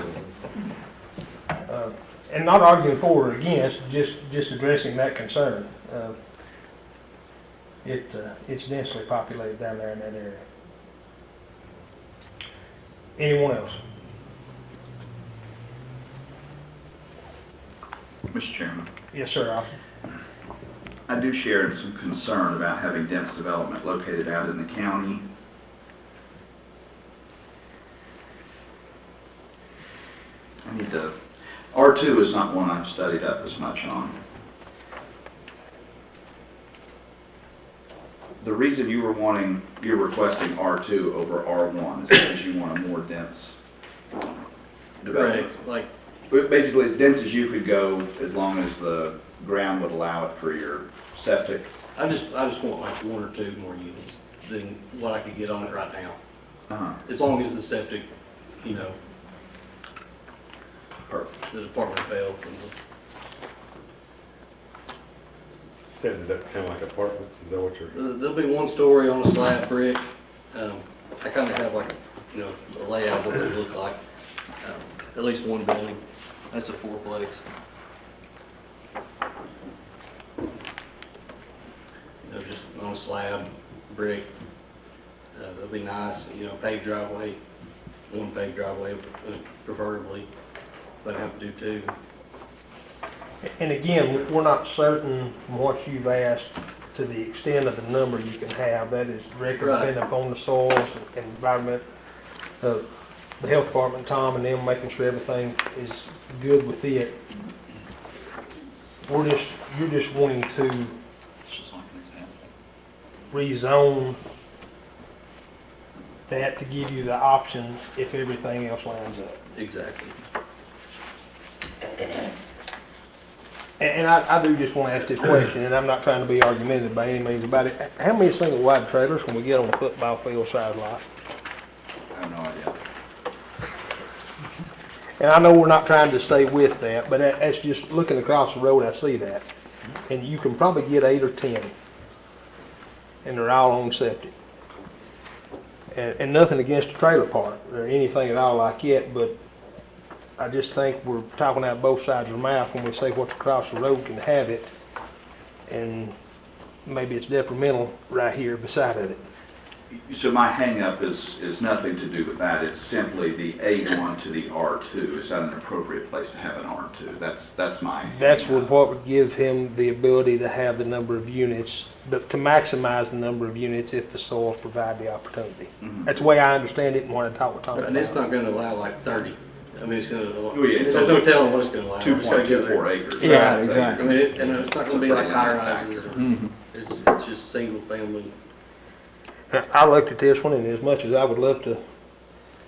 And not arguing for or against, just addressing that concern. It's densely populated down there in that area. Anyone else? Mr. Chairman, Yes, sir, Austin. I do share some concern about having dense development located out in the county. R2 is not one I've studied up as much on. The reason you're requesting R2 over R1 is because you want a more dense development. Correct, Basically, as dense as you could go, as long as the ground would allow it for your septic. I just want like 1 or 2 more units than what I could get on it right now. As long as the septic, Perfect. the Department of Health and Setting it up kind of like apartments, is that what you're? there'll be 1 story on a slab brick. I kind of have like, a layout of what they look like. At least 1 building. That's a 4-plex. Just on a slab, brick. That'll be nice, paved driveway, 1 paved driveway preferably, but I have to do 2. And again, we're not certain from what you've asked to the extent of the number you can have. That is directly dependent upon the soils and environment. The health department, Tom, and them making sure everything is good with it. You're just wanting to It's just like an example. rezone that to give you the option if everything else lines up. Exactly. And I do just want to ask this question, and I'm not trying to be argumentative by any means about it. How many single wide trailers can we get on a football field size lot? I have no idea. And I know we're not trying to stay with that, but that's just looking across the road, I see that. And you can probably get 8 or 10. And they're all on septic. And nothing against the trailer park or anything at all like it, but I just think we're talking out both sides of the mouth when we say what's across the road can have it, and maybe it's detrimental right here beside of it. So my hangup is nothing to do with that. It's simply the A1 to the R2. Is that an appropriate place to have an R2? That's my That's hang-up. what would give him the ability to have the number of units, but to maximize the number of units if the soils provide the opportunity. Mhm. That's the way I understand it and what I talked with Tom And it's about. not gonna allow like 30. I mean, it's gonna, Oh, yeah, there's no telling what it's gonna allow. It's gonna go there. 2.24 acres. Yeah, I'd say. exactly. I mean, and it's not gonna be like high rises. Mm-hmm. It's just single family. I looked at this one, and as much as I would love to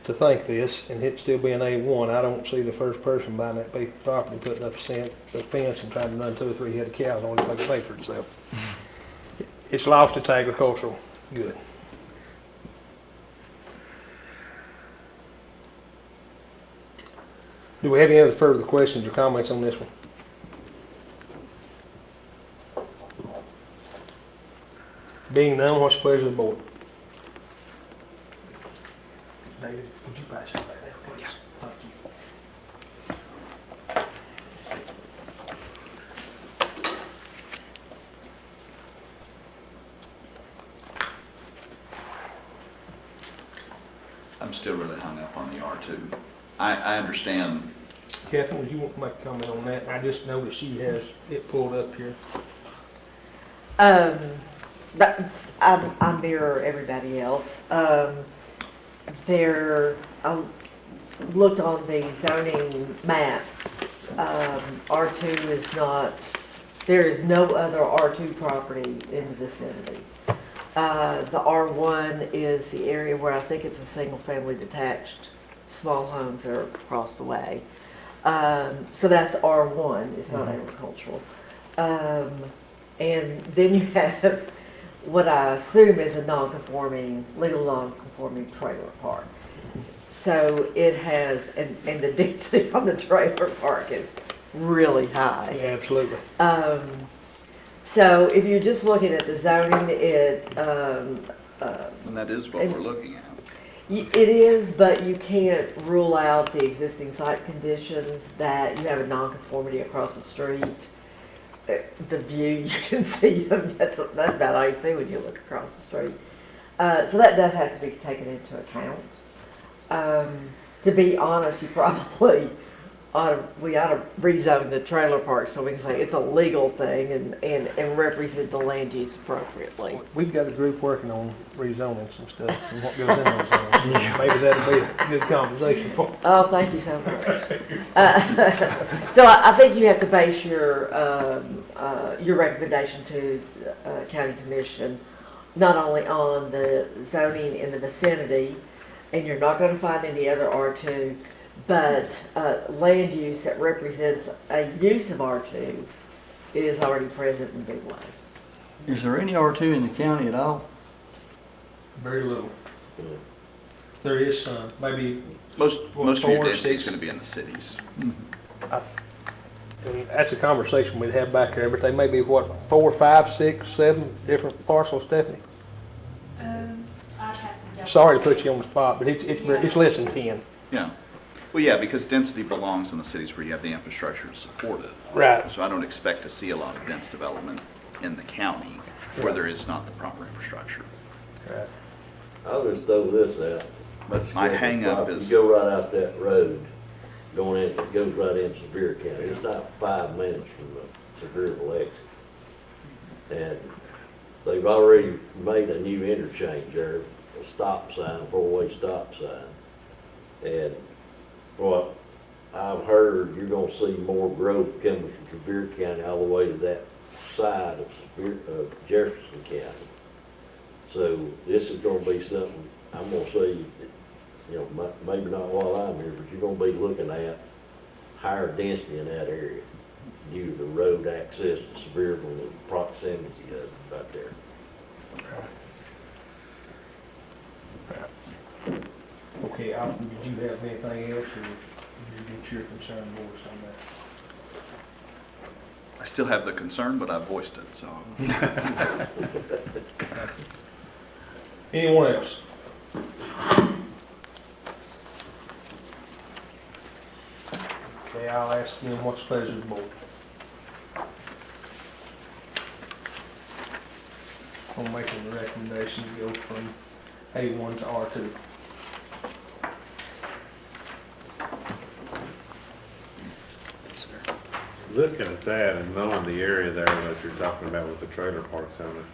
think this, and it still be an A1, I don't see the first person buying that piece of property, putting up a fence and trying to run 2 or 3 head of cows on it like a pay for itself. It's lost its agricultural good. Do we have any other further questions or comments on this one? Being none, what's the pleasure of the board? David, would you pass that back there, please? Thank you. I'm still really hung up on the R2. I understand. Catherine, would you want to make a comment on that? I just noticed she has it pulled up here. I mirror everybody else. I looked on the zoning map. R2 is not, there is no other R2 property in the vicinity. The R1 is the area where I think it's a single-family detached small homes that are across the way. So that's R1, it's not agricultural. And then you have what I assume is a non-conforming, legal non-conforming trailer park. So it has, and the density on the trailer park is really high. Yeah, absolutely. So if you're just looking at the zoning, And that is what we're looking at. it is, but you can't rule out the existing site conditions that you have a nonconformity across the street. The view you can see, that's about all you see when you look across the street. So that does have to be taken into account. To be honest, we ought to rezone the trailer park so we can say it's a legal thing and represent the land use appropriately. We've got a group working on rezoning some stuff and what goes in those zones. Maybe that'll be a good conversation for. Oh, thank you so much. So I think you have to base your recommendation to county commission not only on the zoning in the vicinity, and you're not going to find any other R2, but land use that represents a use of R2 is already present in Big Way. Is there any R2 in the county at all? Very little. There is some, maybe. Most of your 4, density is 6. going to be in the cities. And that's a conversation we'd have back there, but they may be, what, 4, 5, 6, 7 different parcels, Stephanie? I'd have to double Sorry to check. put you on the spot, but it's less than 10. Yeah. Well, yeah, because density belongs in the cities where you have the infrastructure to support it. Right. So I don't expect to see a lot of dense development in the county where there is not the proper infrastructure. Right. I'll just throw this out. But my hang-up is. You go right out that road, going in, it goes right in Sevier County. It's not 5 minutes from the Sevierville exit. And they've already made a new interchange there, a stop sign, a 4-way stop sign. And what I've heard, you're gonna see more growth coming from Sevier County all the way to that side of Jefferson County. So this is gonna be something, I'm gonna see, you know, maybe not while I'm here, but you're gonna be looking at higher density in that area due to the road access to Sevierville and the proximity of it right there. Okay, Alfred, did you have anything else, or did you get your concern voiced on that? I still have the concern, but I voiced it, so. Anyone else? Okay, I'll ask them what's the pleasure of the board. I'm making the recommendation to go from A1 to R2. Looking at that and knowing the area there that you're talking about with the trailer parks on it,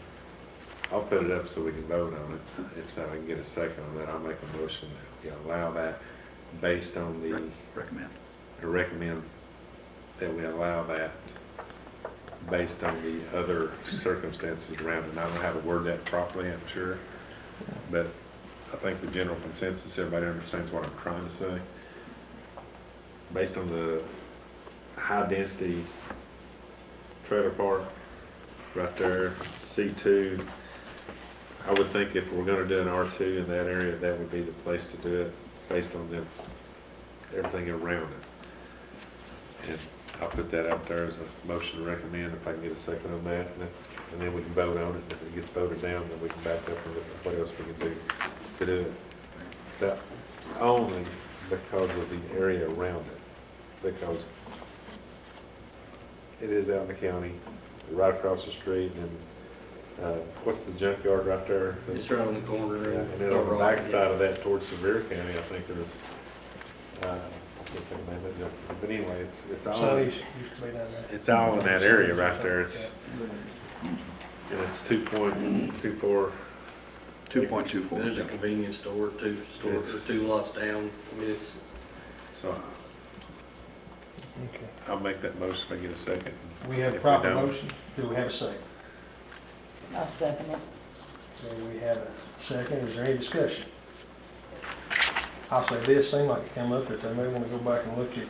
I'll put it up so we can vote on it. If so, I can get a second on that, I'll make a motion that we allow that based on the, recommend that we allow that based on the other circumstances around it. And I don't know how to word that properly, I'm sure, but I think the general consensus, everybody understands what I'm trying to say. Based on the high-density trailer park right there, C2, I would think if we're gonna do an R2 in that area, that would be the place to do it, based on everything around it. And I'll put that out there as a motion to recommend, if I can get a second on that, and then we can vote on it. If it gets voted down, then we can back up and look at what else we can do to do it. But only because of the area around it, because it is out in the county, right across the street, and what's the junkyard right there? It's right on the corner there. Yeah, and then on the back side of that towards Sevier County, I think there's, I can't think of the name of that junkyard. But anyway, it's all, Sonny's used to be down there. it's all in that area right there. It's, and it's 2.24. 2.24. There's a convenience store, two lots down. I mean, it's, So Okay. I'll make that motion if I get a second. We have a If we proper don't- motion. Do we have a second? I'll second it. So we have a second. Is there any discussion? I'll say this, seemed like it came up that they may want to go back and look at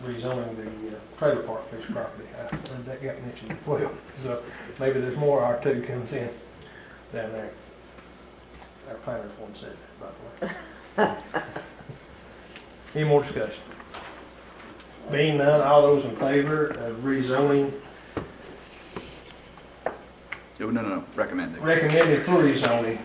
rezoning the trailer park fixed property. I heard that got mentioned as well. So maybe there's more R2 comes in down there. Our planner's one said that, by the way. Any more discussion? Being none, all those in favor of rezoning, No, recommending. recommended for rezoning,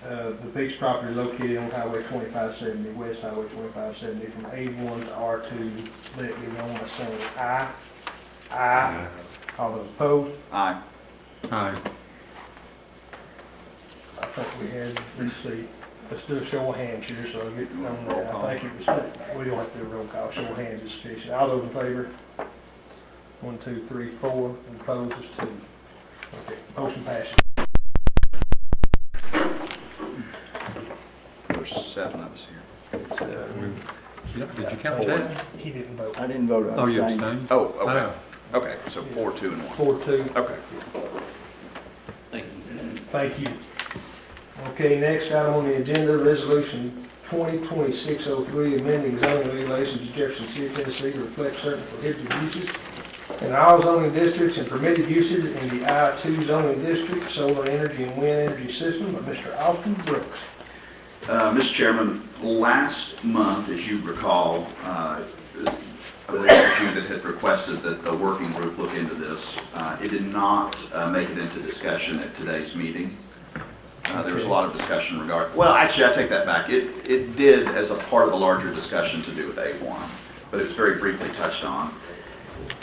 the Peach property located on Highway 2570, West Highway 2570, from A1 to R2, let me know by saying aye. Aye. All those opposed? Aye. Aye. I think we had, let's see, let's do a show of hands here, so I'll get on there. I think it was, we don't have to do a roll call, show of hands is sufficient. All those in favor? 1, 2, 3, 4, and opposed is 2. Okay, motion passes. There's 7 of us here. Yep, did you count that? He didn't vote. I didn't vote on it. Oh, you abstained? Oh, okay. Oh. Okay, so 4, 2, and 1. 4-2. Okay. Thank you. Okay, next item on the agenda, resolution 2020-603, amending zoning regulations of Jefferson City, Tennessee to reflect certain prohibited uses in all zoning districts and permitted uses in the I-2 zoning district, solar energy and wind energy system by Mr. Austin Brooks. Mr. Chairman, last month, as you recall, I believe it was you that had requested that the working group look into this. It did not make it into discussion at today's meeting. There was a lot of discussion regarding, well, actually, I take that back. It did as a part of a larger discussion to do with A1, but it was very briefly touched on.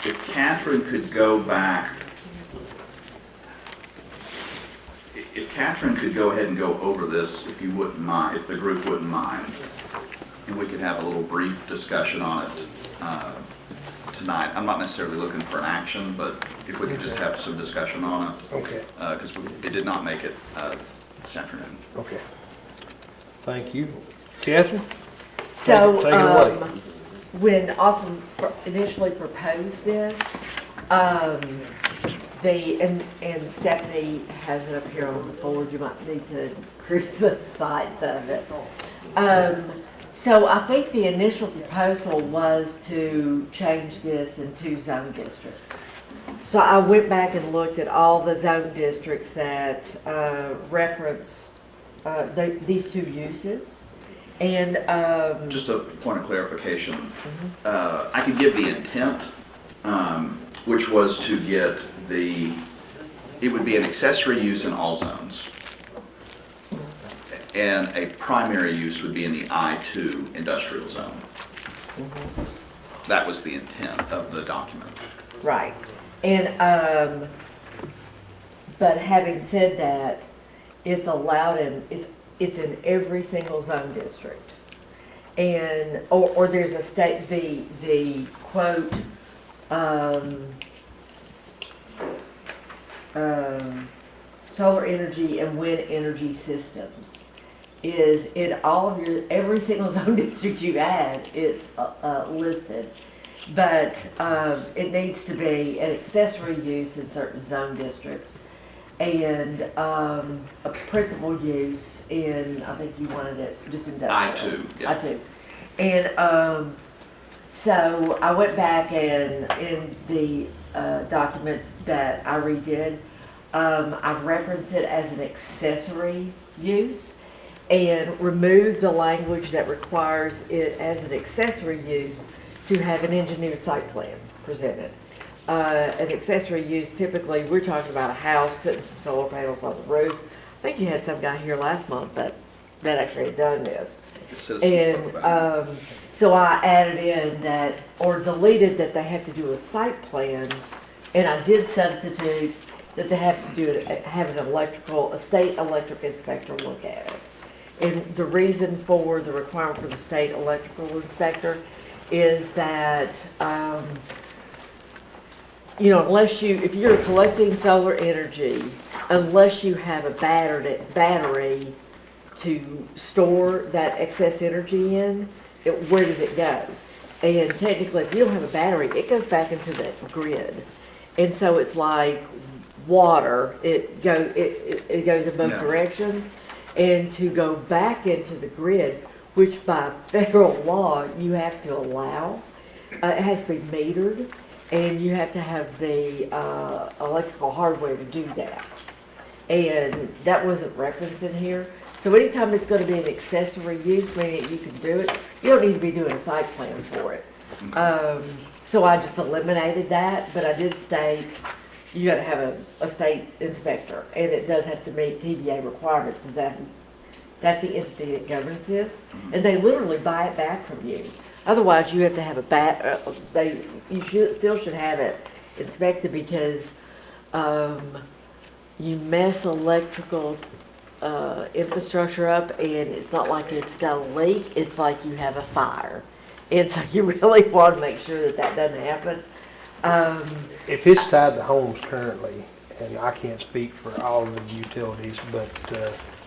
If Catherine could go back, if Catherine could go ahead and go over this, if you wouldn't mind, if the group wouldn't mind, and we could have a little brief discussion on it tonight. I'm not necessarily looking for an action, but if we could just have some discussion on it. Okay. Because it did not make it this afternoon. Okay. Thank you. Catherine? So, Take it away. when Austin initially proposed this, and Stephanie has it up here on the board, you might need to increase the size of it. So I think the initial proposal was to change this in 2 zone districts. So I went back and looked at all the zone districts that reference these 2 uses. And Just a point of clarification. I could give the intent, which was to get it would be an accessory use in all zones. And a primary use would be in the I-2 industrial zone. That was the intent of the document. Right. And, but having said that, it's allowed in, it's in every single zone district. And, or there's a state, the quote, solar energy and wind energy systems is in all of your, every single zone district you add, it's listed. But it needs to be an accessory use in certain zone districts and a principal use in, I think you wanted it just industrial. I-2, yeah. I-2. And so I went back and in the document that I redid, I've referenced it as an accessory use and removed the language that requires it as an accessory use to have an engineered site plan presented. An accessory use, typically, we're talking about a house, putting some solar panels on the roof. I think you had some guy here last month that actually had done this. And so I added in that, or deleted that they have to do a site plan, and I did substitute that they have to do it, have a state electric inspector look at it. And the reason for the requirement for the state electrical inspector is that, you know, if you're collecting solar energy, unless you have a battery to store that excess energy in, where does it go? And technically, if you don't have a battery, it goes back into the grid. And so it's like water, it goes in both directions. And to go back into the grid, which by federal law you have to allow, it has to be metered, and you have to have the electrical hardware to do that. And that wasn't referenced in here. So anytime it's going to be an accessory use, meaning you can do it, you don't need to be doing a site plan for it. So I just eliminated that, but I did state you got to have a state inspector, and it does have to meet TVA requirements because that's the entity that governs this, and they literally buy it back from you. Otherwise, you have to have still should have it inspected because you mess electrical infrastructure up, and it's not like it's got a leak, it's like you have a fire. And so you really want to make sure that doesn't happen. If it's tied to homes currently, and I can't speak for all of the utilities, but,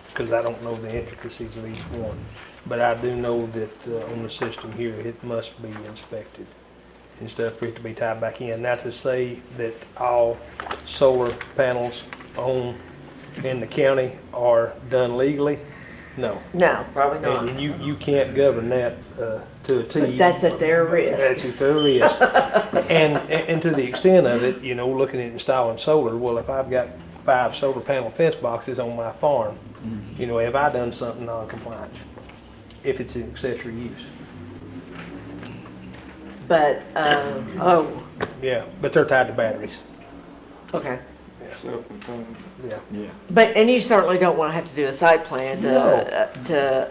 because I don't know the intricacies of each one, but I do know that on the system here, it must be inspected and stuff for it to be tied back in. Not to say that all solar panels in the county are done legally. No. No, probably not. And you can't govern that to a T. But that's at their risk. That's at their risk. And to the extent of it, you know, looking at installing solar, well, if I've got 5 solar panel fence boxes on my farm, you know, have I done something non-compliant? If it's an accessory use. But, Yeah, but they're tied to batteries. okay. Yeah. But, and you certainly don't want to have to do a site plan to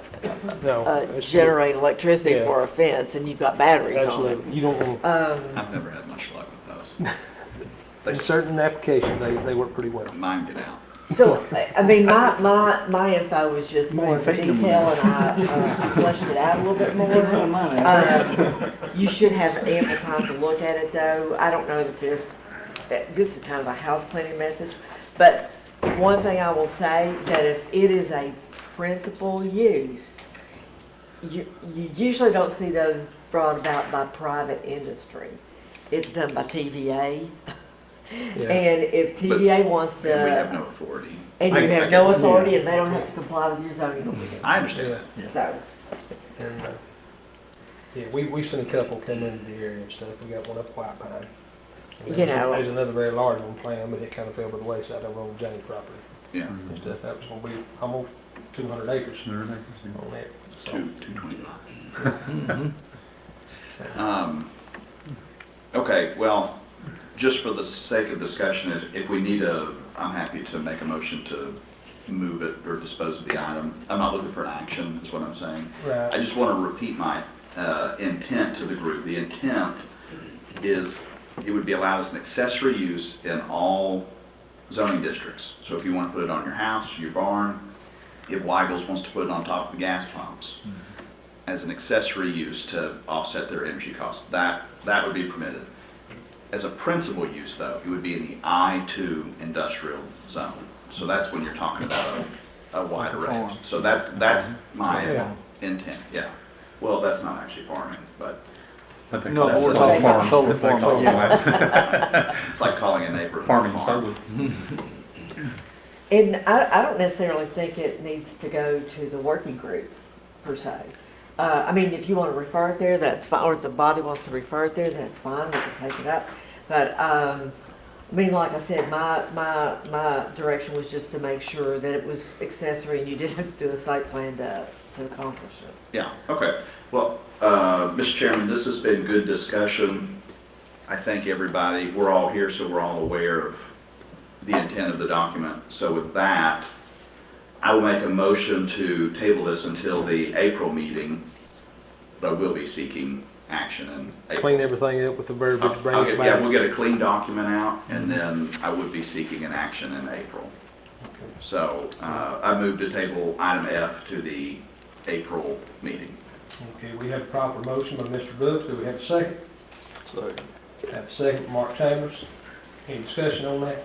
No. generate electricity Yeah. for a fence, and you've got batteries on it. Absolutely. You don't want, I've never had much luck with those. in certain applications, they work pretty well. Mine get out. So, I mean, my info was just more for detail, and I fleshed it out a little bit more. You should have ample time to look at it, though. I don't know that this is kind of a house cleaning message, but one thing I will say, that if it is a principal use, you usually don't see those brought about by private industry. It's done by TVA. Yeah. And if TVA wants to... And we have no authority. And you have no authority, and they don't have to comply with your zoning ordinance. I understand that. So, And, yeah, we've seen a couple come into the area and stuff. We got one up White Pine. And You know. There's another very large one planned, but it kind of fell by the wayside over on Johnny property Yeah, and stuff. That was gonna be almost 200 acres on that. So, 225. Okay, well, just for the sake of discussion, if we need I'm happy to make a motion to move it or dispose of the item. I'm not looking for an action, is what I'm saying. Right. I just want to repeat my intent to the group. The intent is it would be allowed as an accessory use in all zoning districts. So if you want to put it on your house, your barn, if Weigel's wants to put it on top of the gas pumps as an accessory use to offset their energy costs, that would be permitted. As a principal use, though, it would be in the I-2 industrial zone. So that's when you're talking about a wider range. So that's my intent, yeah. Well, that's not actually farming, but I think No, that's we're a talking about farm. solar They farm. call it it's like calling a neighbor a farming farm. solar. And I don't necessarily think it needs to go to the working group, per se. I mean, if you want to refer it there, that's fine, or if the body wants to refer it there, that's fine, we can take it up. But, I mean, like I said, my direction was just to make sure that it was accessory and you didn't have to do a site plan to accomplish it. Yeah, okay. Well, Mr. Chairman, this has been good discussion. I thank everybody. We're all here, so we're all aware of the intent of the document. So with that, I will make a motion to table this until the April meeting, but we'll be seeking action in April. Clean everything up with the verbiage, bring it Yeah, back. we'll get a clean document out, and then I would be seeking an action in April. So I move to table item F to the April meeting. Okay, we have a proper motion by Mr. Brooks. Do we have a second? Second. Have a second from Mark Chambers. Any discussion on that?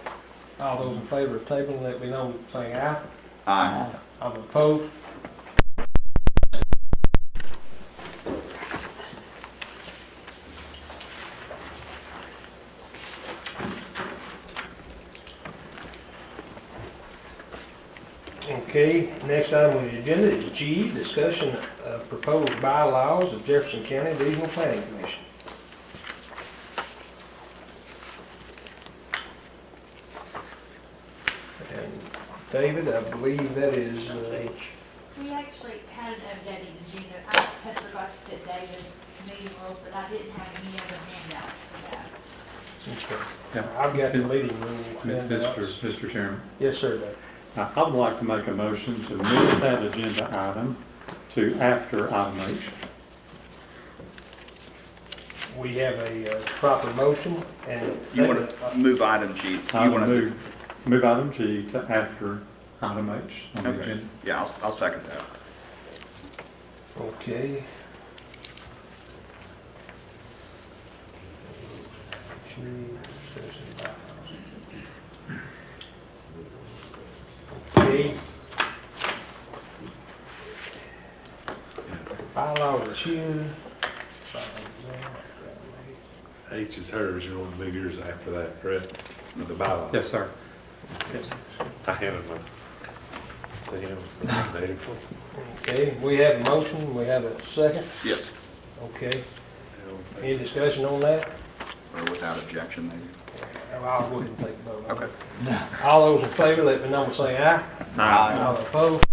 All those in favor of tabling, let me know, saying aye. Aye. I'm opposed. Okay, next item on the agenda is G, discussion of proposed bylaws of Jefferson County Regional Planning Commission. And David, I believe that is, We actually had an updated agenda. I had forgot to put David's meeting rules, but I didn't have any other handouts for that. I've got the meeting room. Mr. Chairman, Yes, sir, Dave. I would like to make a motion to move that agenda item to after item H. We have a proper motion and. You want to move item G? I would move item G to after item H on the Okay. agenda. Yeah, I'll second that. Okay. Okay. Bylaws are here. H is hers, you want to move yours after that, correct? With the bylaws. Yes, sir. I handed mine to him for April. Okay, we have a motion, we have a second. Yes. Okay, any discussion on that? Or without objection, maybe? I'll go ahead and take a vote. Okay. All those in favor, let me know by saying aye. Aye. All opposed?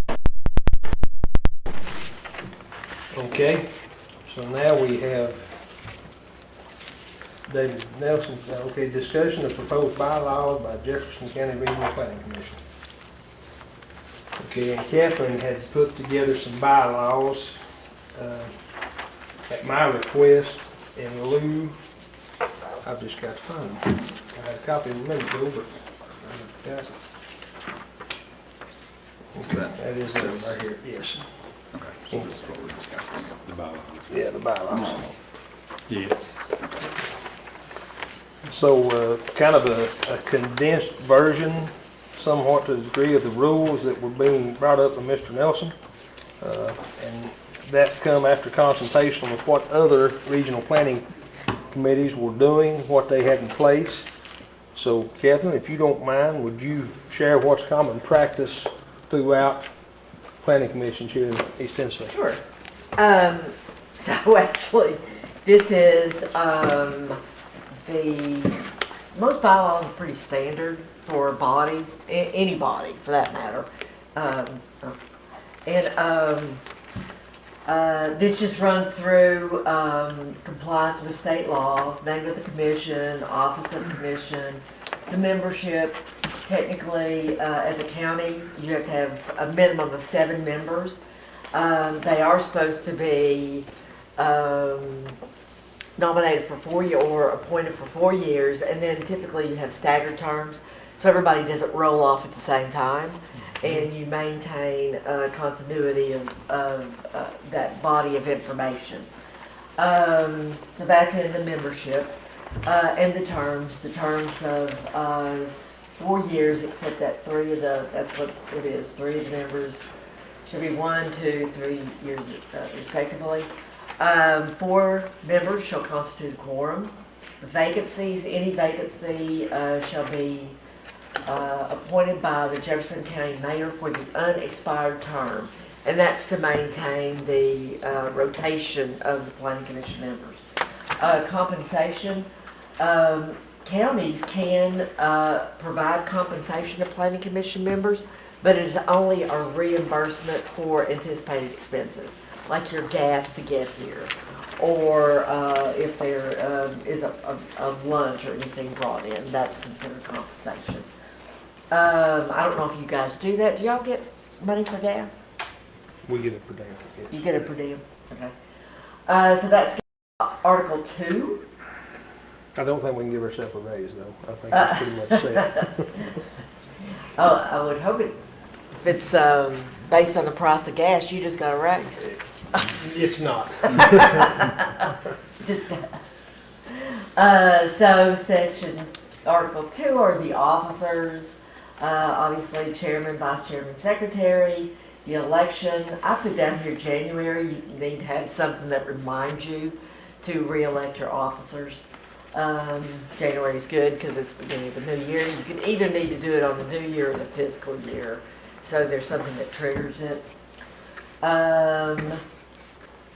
Okay, so now we have David Nelson. Okay, discussion of proposed bylaws by Jefferson County Regional Planning Commission. Okay, and Catherine had put together some bylaws at my request in lieu. I've just got to find them. I had a copy a minute ago, but I got it. Okay, that is it right here, yes. Okay, so this is what we're discussing. The bylaws. Yeah, the bylaws. Yes. So, kind of a condensed version, somewhat to the degree of the rules that were being brought up by Mr. Nelson. And that come after consultation with what other regional planning committees were doing, what they had in place. So, Catherine, if you don't mind, would you share what's common practice throughout planning commissions here in East Tennessee? Sure. So actually, this is, most bylaws are pretty standard for a body, any body for that matter. This just runs through compliance with state law, name of the commission, office of the commission, the membership, Technically, as a county, you have to have a minimum of 7 members. They are supposed to be nominated for 4 years or appointed for 4 years, and then typically you have staggered terms, so everybody doesn't roll off at the same time, and you maintain continuity of that body of information. So that's in the membership. And the terms of 4 years, except that 3 of the, that's what it is, 3 of the members should be 1, 2, 3 years respectively. 4 members shall constitute a quorum. Vacancies, any vacancy shall be appointed by the Jefferson County Mayor for the unexpired term. And that's to maintain the rotation of the Planning Commission members. Compensation, counties can provide compensation to Planning Commission members, but it is only a reimbursement for anticipated expenses, like your gas to get here, or if there is a lunch or anything brought in, that's considered compensation. I don't know if you guys do that. Do y'all get money for gas? We get it per diem. You get it per diem? Okay. So that's Article 2. I don't think we can give ourselves a raise, though. I think that's pretty much set. Oh, I would hope it, if it's based on the price of gas, you just got a raise. It's not. So section Article 2 are the officers, obviously chairman, vice chairman, secretary, the election. I put down here January. You need to have something that reminds you to re-elect your officers. January is good because it's the beginning of the new year. You can either need to do it on the new year or the fiscal year. So there's something that triggers it.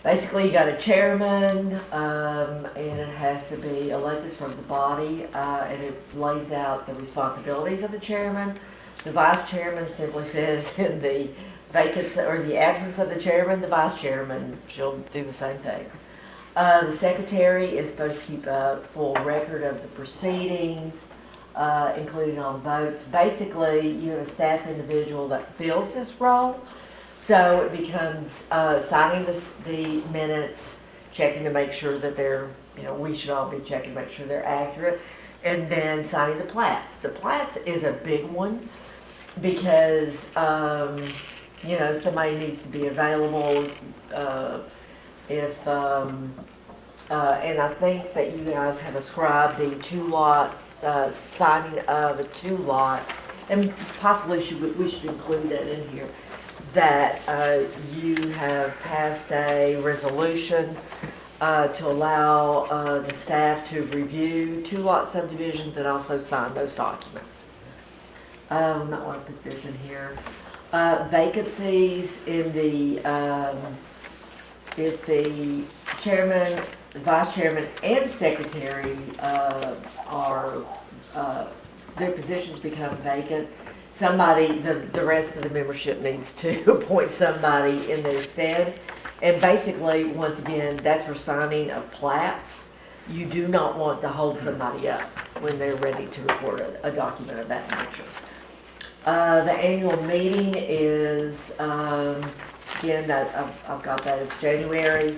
Basically, you got a chairman, and it has to be elected from the body, and it lays out the responsibilities of the chairman. The vice chairman simply says in the vacancy or the absence of the chairman, the vice chairman shall do the same thing. The secretary is supposed to keep a full record of the proceedings, including all votes. Basically, you have a staff individual that fills this role. So it becomes signing the minutes, checking to make sure that they're, we should all be checking to make sure they're accurate, and then signing the plats. The plats is a big one because, somebody needs to be available and I think that you guys have ascribed the 2-lot, signing of a 2-lot, and possibly we should include that in here, that you have passed a resolution to allow the staff to review 2-lot subdivisions and also sign those documents. I might want to put this in here. Vacancies in the, if the chairman, the vice chairman, and secretary their positions become vacant, somebody, the rest of the membership needs to appoint somebody in their stead. And basically, once again, that's for signing of plats. You do not want to hold somebody up when they're ready to record a document of that nature. The annual meeting is, again, I've got that as January.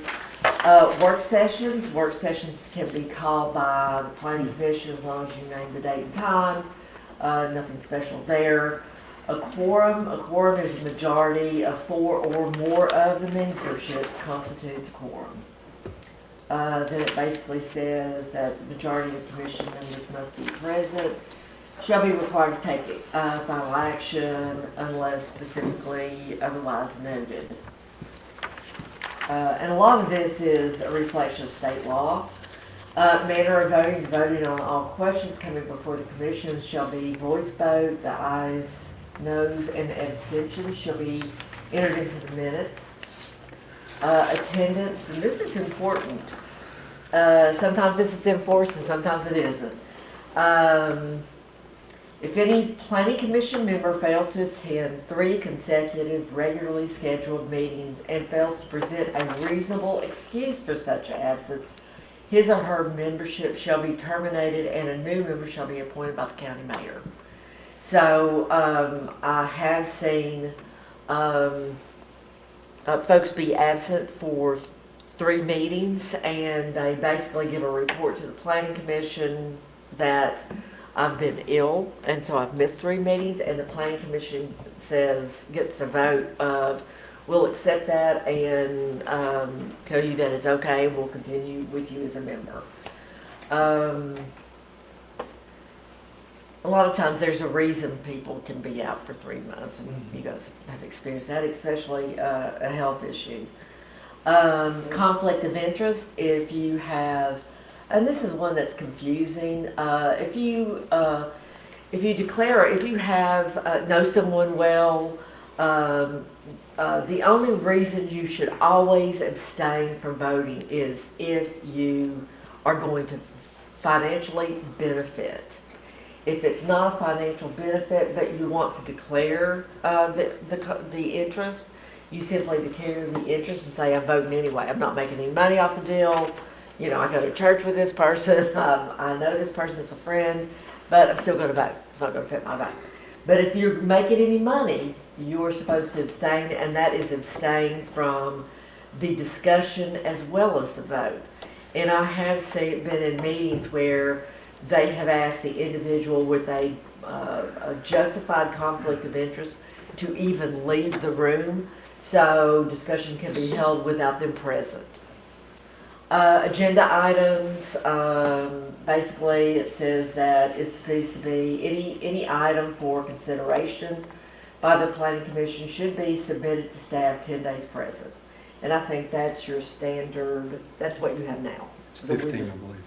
Work sessions can be called by the Planning Commission as long as you name the date and time. Nothing special there. A quorum is a majority of 4 or more of the membership constitutes a quorum. Then it basically says that the majority of the commission members must be present, shall be required to take final action unless specifically otherwise noted. And a lot of this is a reflection of state law. Manner of voting on all questions coming before the commission shall be voice vote. The ayes, noes, and abstentions shall be entered into the minutes. Attendance, and this is important. Sometimes this is enforced and sometimes it isn't. If any planning commission member fails to attend 3 consecutive regularly scheduled meetings and fails to present a reasonable excuse for such absence, his or her membership shall be terminated and a new member shall be appointed by the county mayor. So I have seen folks be absent for 3 meetings, and they basically give a report to the planning commission that I've been ill, and so I've missed 3 meetings, and the planning commission gets to vote of, we'll accept that and tell you that it's okay, we'll continue with you as a member. A lot of times there's a reason people can be out for 3 months, and you guys have experienced that, especially a health issue. Conflict of interest, if you have, and this is one that's confusing, if you declare, if you have, know someone well, the only reason you should always abstain from voting is if you are going to financially benefit. If it's not a financial benefit, but you want to declare the interest, you simply declare the interest and say, I'm voting anyway. I'm not making any money off the deal. You know, I go to church with this person. I know this person's a friend, but I'm still going to vote. It's not going to affect my vote. But if you're making any money, you're supposed to abstain, and that is abstain from the discussion as well as the vote. And I have been in meetings where they have asked the individual with a justified conflict of interest to even leave the room, so discussion can be held without them present. Agenda items, basically it says that it's supposed to be any item for consideration by the planning commission should be submitted to staff 10 days present. And I think that's your standard, that's what you have now. It's 15, I believe.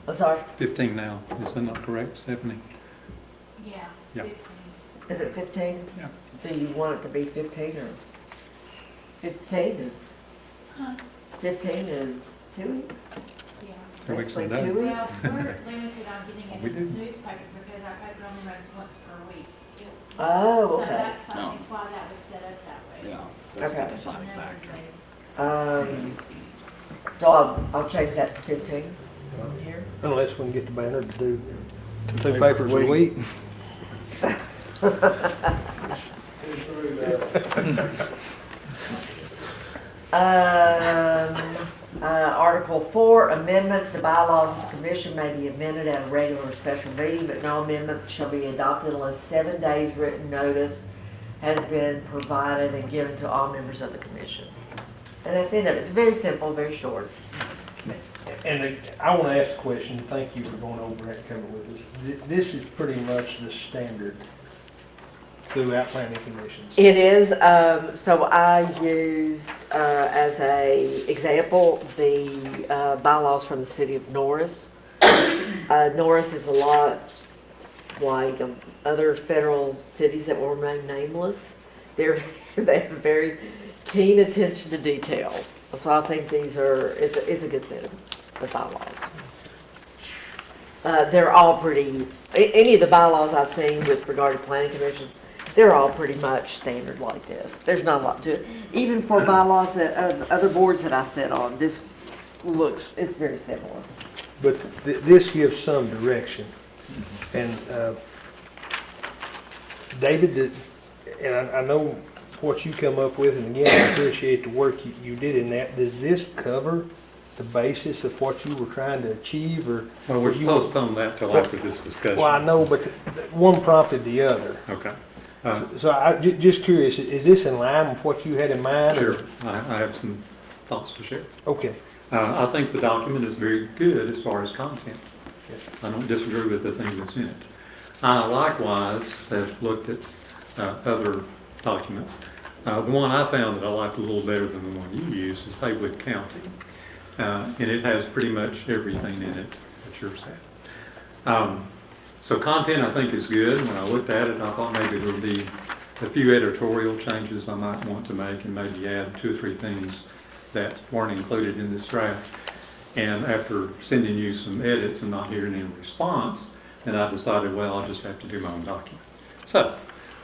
I'm sorry? 15 now, is that not correct, Stephanie? Yeah. Yeah. 15. Is it 15? Yeah. Do you want it to be 15 or? 15 is, Huh? 15 is 2 weeks? Yeah. 2 weeks Basically and a day. 2 weeks? Well, we're limited on getting it We in do. the newspaper because our paper only runs once per week. Oh, So okay. that's, I think, why that was set up that way. Yeah, that's the Okay. deciding factor. So I'll change that to 15 on here. Unless we can get the banner to do 2 papers a week. Article 4, amendments to bylaws of the commission may be amended at a regular or special meeting, but no amendment shall be adopted unless 7 days written notice has been provided and given to all members of the commission. And that's it. It's very simple, very short. And I want to ask the question, thank you for going over that and coming with us. This is pretty much the standard throughout planning commissions. It is, so I used as a example the bylaws from the city of Norris. Norris is a lot like other federal cities that will remain nameless. They have very keen attention to detail. So I think it's a good set of bylaws. They're all pretty, any of the bylaws I've seen with regard to planning commissions, they're all pretty much standard like this. There's not a lot to it. Even for bylaws of other boards that I sit on, it's very similar. But this gives some direction. And David, and I know what you come up with, and again, I appreciate the work you did in that. Does this cover the basis of what you were trying to achieve, or? Well, we're postponing that till after this discussion. Well, I know, but one prompted the other. Okay. So just curious, is this in line with what you had in mind? Sure, I have some thoughts to share. Okay. I think the document is very good as far as content. I don't disagree with the thing that's in it. I likewise have looked at other documents. The one I found that I liked a little better than the one you used is Haywood County. And it has pretty much everything in it that yours had. So content I think is good. When I looked at it, I thought maybe there would be a few editorial changes I might want to make and maybe add 2 or 3 things that weren't included in this draft. And after sending you some edits and not hearing any response, then I decided, well, I'll just have to do my own document. So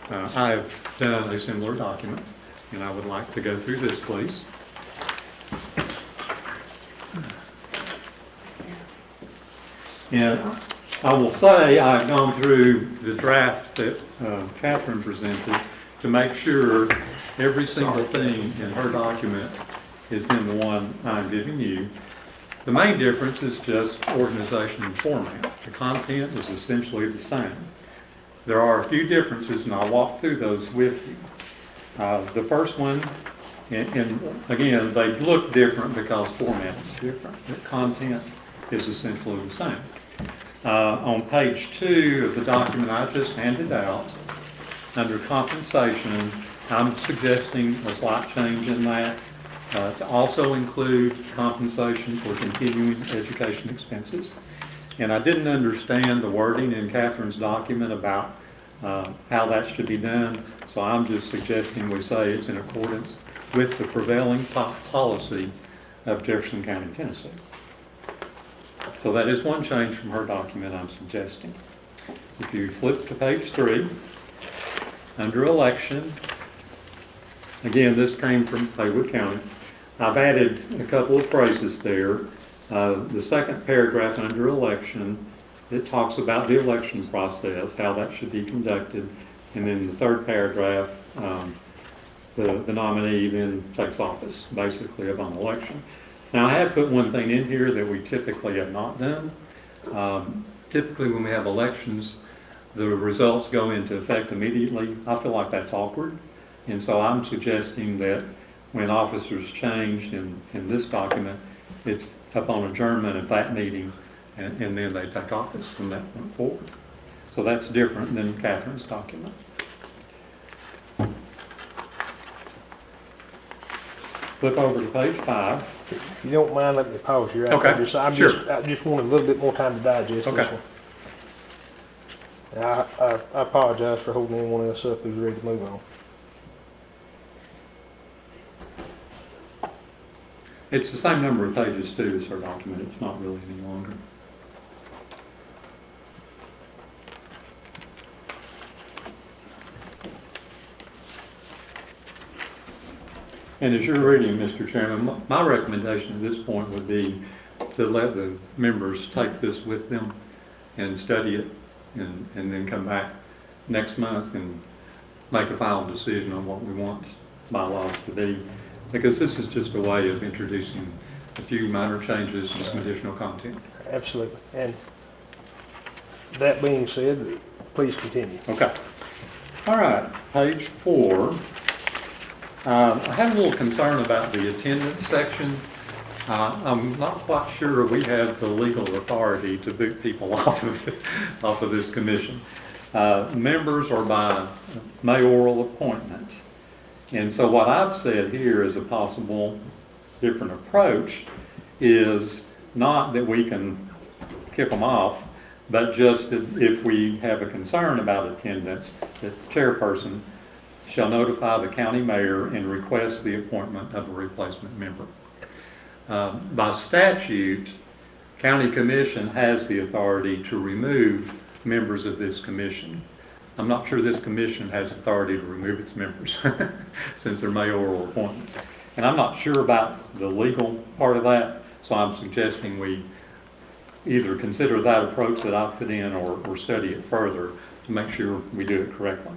I have done a similar document, and I would like to go through this, please. And I will say I've gone through the draft that Catherine presented to make sure every single thing in her document is in the one I'm giving you. The main difference is just organization and format. The content is essentially the same. There are a few differences, and I'll walk through those with you. The first one, and again, they look different because format is different. The content is essentially the same. On page 2 of the document I just handed out, under compensation, I'm suggesting a slight change in that to also include compensation for continuing education expenses. And I didn't understand the wording in Catherine's document about how that should be done, so I'm just suggesting we say it's in accordance with the prevailing policy of Jefferson County, Tennessee. So that is one change from her document I'm suggesting. If you flip to page 3, under election, again, this came from Haywood County. I've added a couple of phrases there. The second paragraph under election, it talks about the election process, how that should be conducted. And then the third paragraph, the nominee then takes office, basically, upon election. Now, I have put one thing in here that we typically have not done. Typically, when we have elections, the results go into effect immediately. I feel like that's awkward. And so I'm suggesting that when officers changed in this document, it's upon adjournment of that meeting, and then they take office from that point forward. So that's different than Catherine's document. Flip over to page 5. If you don't mind, let me pause you right Okay, there. I just want a little bit more time to digest Okay. this one. And I apologize for holding anyone else up who's ready to move on. It's the same number of pages too as her document. It's not really any longer. And as you're reading, Mr. Chairman, my recommendation at this point would be to let the members take this with them and study it and then come back next month and make a final decision on what we want bylaws to be. Because this is just a way of introducing a few minor changes and some additional content. Absolutely. And that being said, please continue. Okay. All right, page 4. I had a little concern about the attendance section. I'm not quite sure we have the legal authority to boot people off of this commission. Members are by mayoral appointment. And so what I've said here is a possible different approach is not that we can kick them off, but just that if we have a concern about attendance, that the chairperson shall notify the county mayor and request the appointment of a replacement member. By statute, county commission has the authority to remove members of this commission. I'm not sure this commission has authority to remove its members since they're mayoral appointments. And I'm not sure about the legal part of that, so I'm suggesting we either consider that approach that I've put in or study it further to make sure we do it correctly.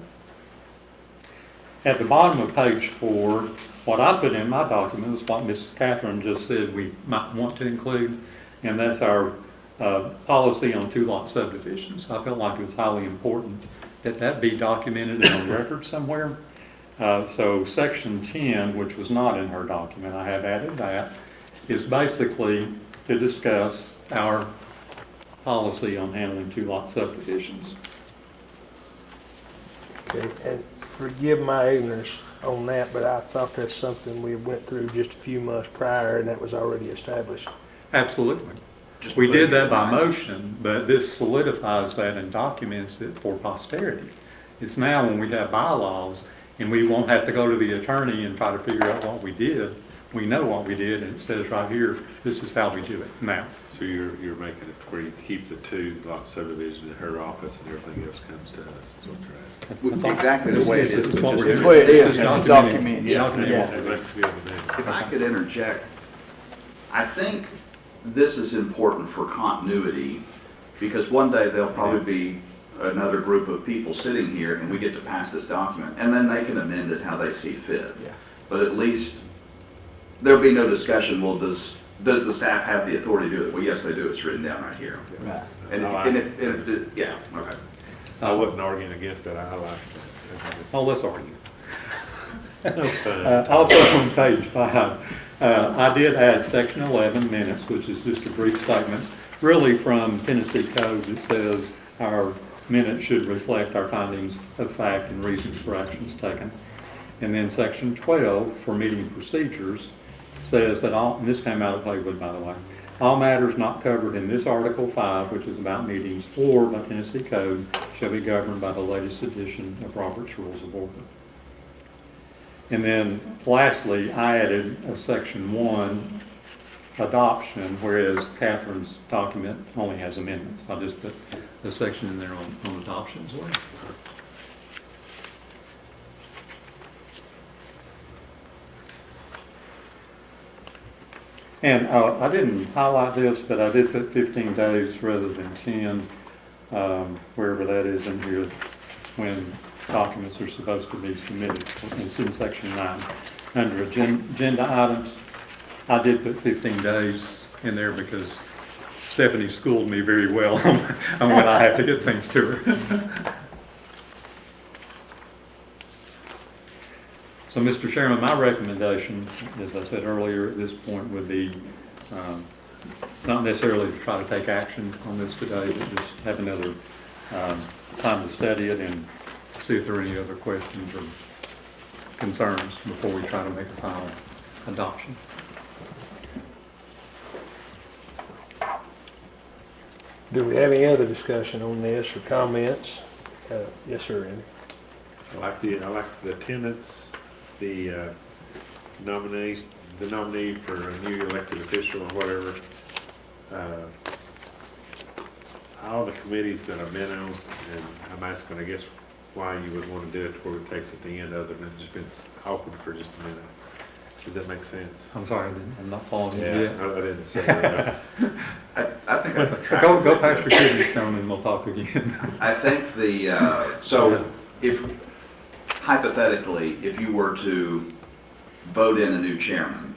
At the bottom of page 4, what I put in my document is what Mrs. Catherine just said we might want to include, and that's our policy on 2-lot subdivisions. I felt like it was highly important that that be documented and on record somewhere. So section 10, which was not in her document, I have added that, is basically to discuss our policy on handling 2-lot subdivisions. Okay, and forgive my ignorance on that, but I thought that's something we went through just a few months prior and that was already established. Absolutely. We did that by motion, but this solidifies that and documents it for posterity. It's now when we have bylaws and we won't have to go to the attorney and try to figure out what we did. We know what we did and it says right here, this is how we do it now. So you're making it where you keep the 2-lot subdivision in her office and everything else comes to us, is what you're asking. Exactly the way it is. It's what we're doing. The way it is, It's it's documented. documented. Yeah. It looks good to me. If I could interject, I think this is important for continuity Because one day there'll probably be another group of people sitting here and we get to pass this document, and then they can amend it how they see fit. Yeah. But at least there'll be no discussion, well, does the staff have the authority to do it? Well, yes, they do, it's written down right here. Right. And if, yeah, okay. I wasn't arguing against it, I like it. Oh, let's argue. No fun. Also on page 5, I did add section 11 minutes, which is just a brief statement, really from Tennessee Code that says our minutes should reflect our findings of fact and reasons for actions taken. And then section 12 for meeting procedures says that all, and this came out of Playwood, by the way, all matters not covered in this Article 5, which is about meetings, or by Tennessee Code, shall be governed by the latest edition of Robert's Rules of Order. And then lastly, I added a section 1 adoption, whereas Catherine's document only has amendments. I just put a section in there on adoption as well. And I didn't highlight this, but I did put 15 days rather than 10, wherever that is in here, when documents are supposed to be submitted. It's in section 9. Under agenda items, I did put 15 days in there because Stephanie schooled me very well on when I have to get things to her. So, Mr. Chairman, my recommendation, as I said earlier, at this point would be not necessarily to try to take action on this today, but just have another time to study it and see if there are any other questions or concerns before we try to make a final adoption. Do we have any other discussion on this or comments? Yes, sir, Andy. I like the attendance, the nominee for a new elected official or whatever. All the committees that I've been on, and I'm asking, I guess, why you would want to do it before it takes at the end, other than just been awkward for just a minute. Does that make sense? I'm sorry, I'm not following you Yeah, yet. I didn't say that. I think I'm Go past your kidney stone and we'll talk again. I think so if hypothetically, if you were to vote in a new chairman,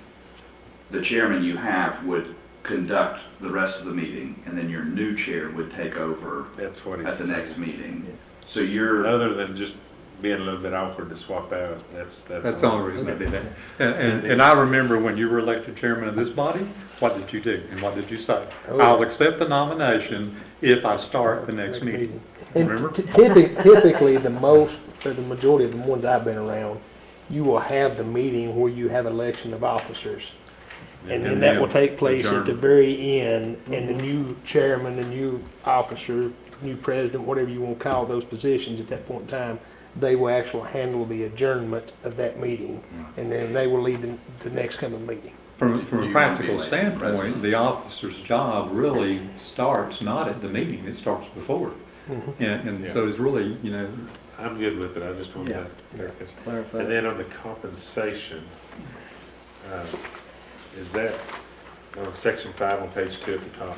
the chairman you have would conduct the rest of the meeting, and then your new chair would take over That's what at the he's next meeting. So you're, other than just being a little bit awkward to swap out, that's That's the only reason I did that. And I remember when you were elected chairman of this body, what did you do and what did you say? I'll accept the nomination if I start the next meeting. Remember? Typically, the majority of the ones I've been around, you will have the meeting where you have election of officers. And then that will take place at the very end, and the new chairman, the new officer, new president, whatever you want to call those positions at that point in time, they will actually handle the adjournment of that meeting, and then they will lead the next coming meeting. From a practical standpoint, the officer's job really starts not at the meeting, it starts before. And so it's really, you know. I'm good with it, I just wanted to clarify. And then on the compensation, is that on section 5 on page 2 at the top?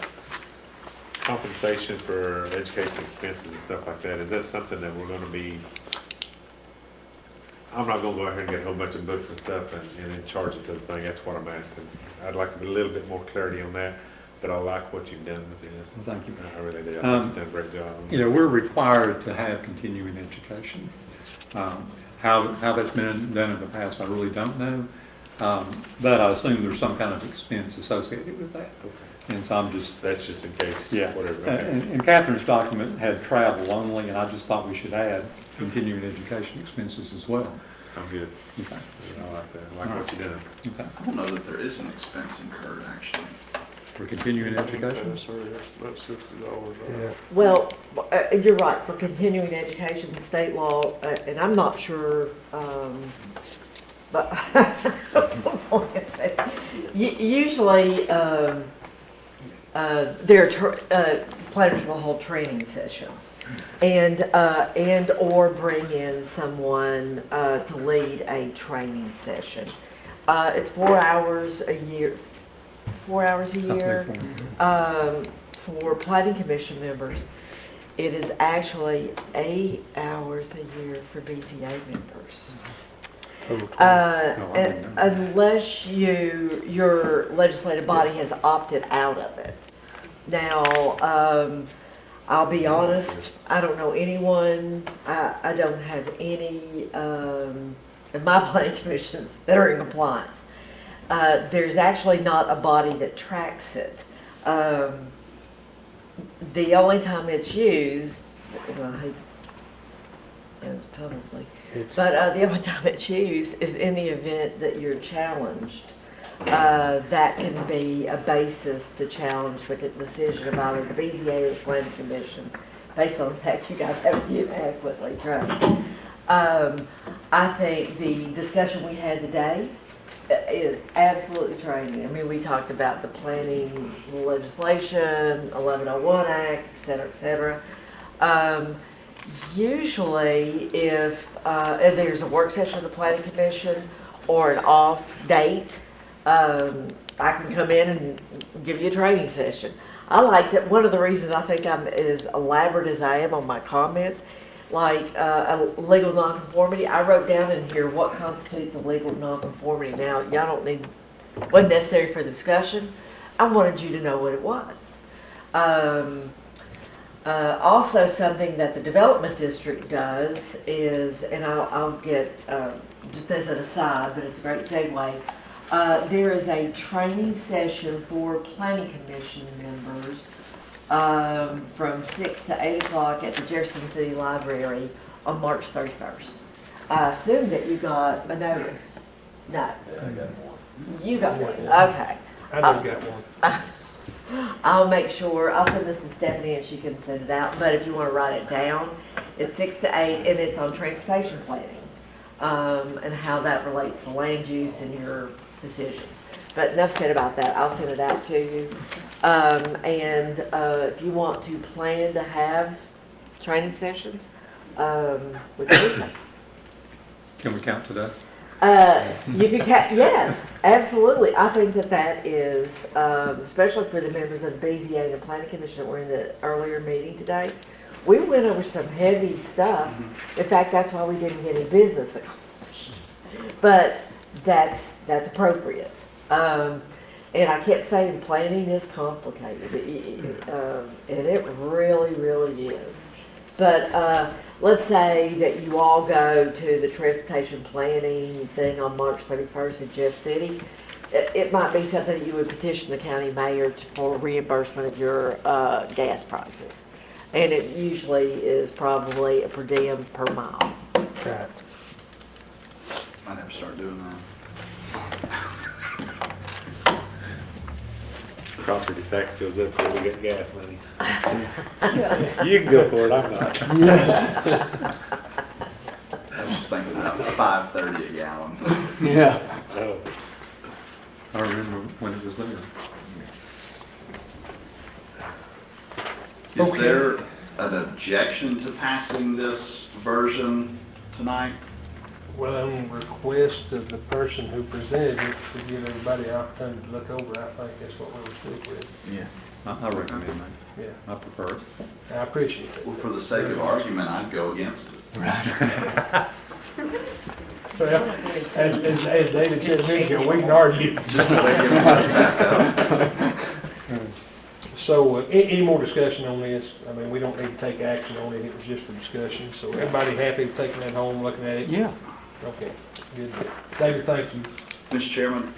Compensation for education expenses and stuff like that, is that something that we're gonna be, I'm not gonna go out here and get a whole bunch of books and stuff and then charge it to the thing, that's what I'm asking. I'd like a little bit more clarity on that, but I like what you've done with this. Thank you. I really do, I think you've done a great job. You know, we're required to have continuing education. How that's been done in the past, I really don't know. But I assume there's some kind of expense associated with that. And so I'm just... That's just in case, yeah. whatever. Okay. And Catherine's document had travel only, and I just thought we should add continuing education expenses as well. I'm good. Okay. I like that. I like what you're doing. Okay. I don't know that there is an expense incurred, actually. For continuing education? About $60. Yeah. Well, you're right, for continuing education, the state law, and I'm not sure, but usually planners will hold training sessions and or bring in someone to lead a training session. It's 4 hours a year. 4 hours a year for planning commission members, it is actually 8 hours a year for BZA members. Unless your legislative body has opted out of it. Now, I'll be honest, I don't know anyone, I don't have any of my planning commissions that are in compliance. There's actually not a body that tracks it. The only time it's used, well, I hate it's publicly, but the only time it's used is in the event that you're challenged. That can be a basis to challenge the decision of either the BZA or the Planning Commission, based on the fact you guys haven't inadequately trained. I think the discussion we had today is absolutely training. I mean, we talked about the planning legislation, 1101 Act, et cetera, et cetera. Usually, if there's a work session of the Planning Commission or an off date, I can come in and give you a training session. I like that. One of the reasons I think I'm as elaborate as I am on my comments, like a legal nonconformity, I wrote down in here what constitutes a legal nonconformity. Now, y'all don't need, wasn't necessary for the discussion. I wanted you to know what it was. Also, something that the development district does is, and I'll get, just as an aside, but it's a great segue, there is a training session for planning commission members from 6 to 8 o'clock at the Jefferson City Library on March 31st. I assume that you got a notice. No. I got one. You got one. Okay. I know you got one. I'll make sure, I'll send this to Stephanie and she can send it out, but if you want to write it down, it's 6 to 8 and it's on transportation planning and how that relates to land use and your decisions. But enough said about that, I'll send it out to you. If you want to plan to have training sessions, we can do that. Can we count today? You can yes, absolutely. I think that is, especially for the members of the BZA and the Planning Commission that were in the earlier meeting today, we went over some heavy stuff. In fact, that's why we didn't get any business accomplished. But that's appropriate. And I kept saying planning is complicated, and it really, really is. But let's say that you all go to the transportation planning thing on March 31st in Jeff City. It might be something that you would petition the county mayor for reimbursement of your gas prices. And it usually is probably a per diem per mile. Right. Might have to start doing that. Property tax goes up till we get gas money. You can go for it, I'm not. I was just thinking about $5.30 a gallon. Yeah. Oh. I remember when it was there. Is there an objection to passing this version tonight? Well, on request of the person who presented it, to give everybody an opportunity to look over, I think that's what we were stick with. Yeah. I recommend that. Yeah. I prefer it. I appreciate it. Well, for the sake of argument, I'd go against it. Well, as David said a minute ago, we can argue. Just to let everybody back up. So, any more discussion on this? I mean, we don't need to take action on it, it was just for discussion. So everybody happy with taking that home, looking at it? Yeah. Okay, good. David, thank you. Mr. Chairman,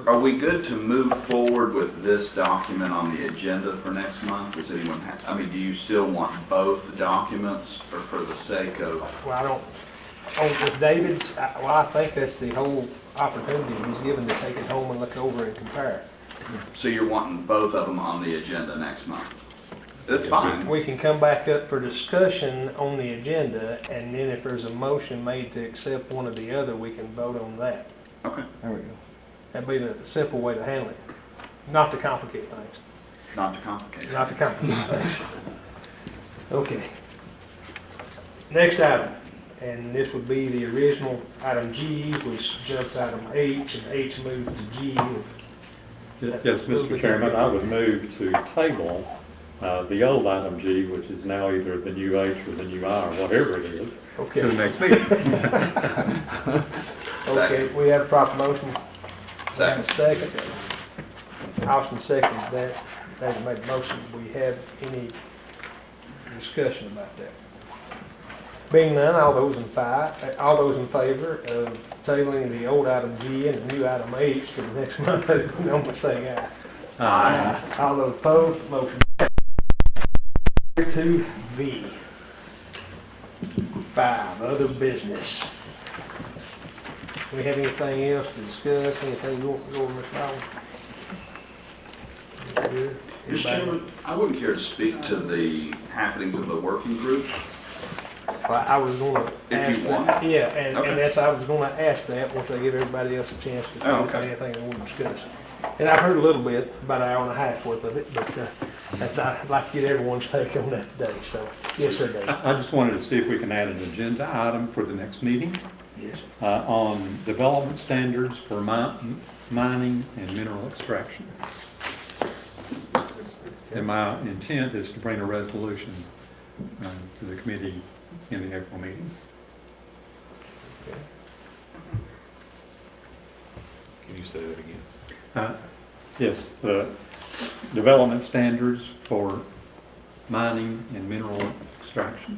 are we good to move forward with this document on the agenda for next month? Does anyone have, I mean, do you still want both documents, or for the sake of? Well, I don't, with David's, I think that's the whole opportunity he's given to take it home and look over and compare. So you're wanting both of them on the agenda next month? That's fine. We can come back up for discussion on the agenda, and then if there's a motion made to accept one or the other, we can vote on that. Okay. There we go. That'd be the simple way to handle it. Not to complicate things. Not to complicate. Not to complicate things. Okay. Next item, and this would be the original item G, which jumped item H, and H moved to G. Yes, Mr. Chairman, I would move to table the old item G, which is now either the new H or the new I, or whatever it is, to the Okay, next meeting. okay, we have a proper motion. Second. Second. Austin seconds that. David made the motion. We have any discussion about that? Being none, all those in favor of tabling the old item G and the new item H to the next month, number say aye. Aye. All those opposed, motion carries. To V. 5, other business. We have anything else to discuss? Anything you want to go over, Mr. Bowden? Good. Mr. Chairman, I wouldn't care to speak to the happenings of the working group. Well, I was gonna If ask you that. want. Yeah, and Okay. that's, I was gonna ask that once I give everybody else a chance to say Oh, okay. anything they want to discuss. And I've heard a little bit, about an hour and a half worth of it, but that's, I'd like to get everyone's take on that today, so, yes, sir, Dave. I just wanted to see if we can add an agenda item for the next meeting Yes. on development standards for mining and mineral extraction. And my intent is to bring a resolution to the committee in the April meeting. Can you say that again? Yes, the development standards for mining and mineral extraction.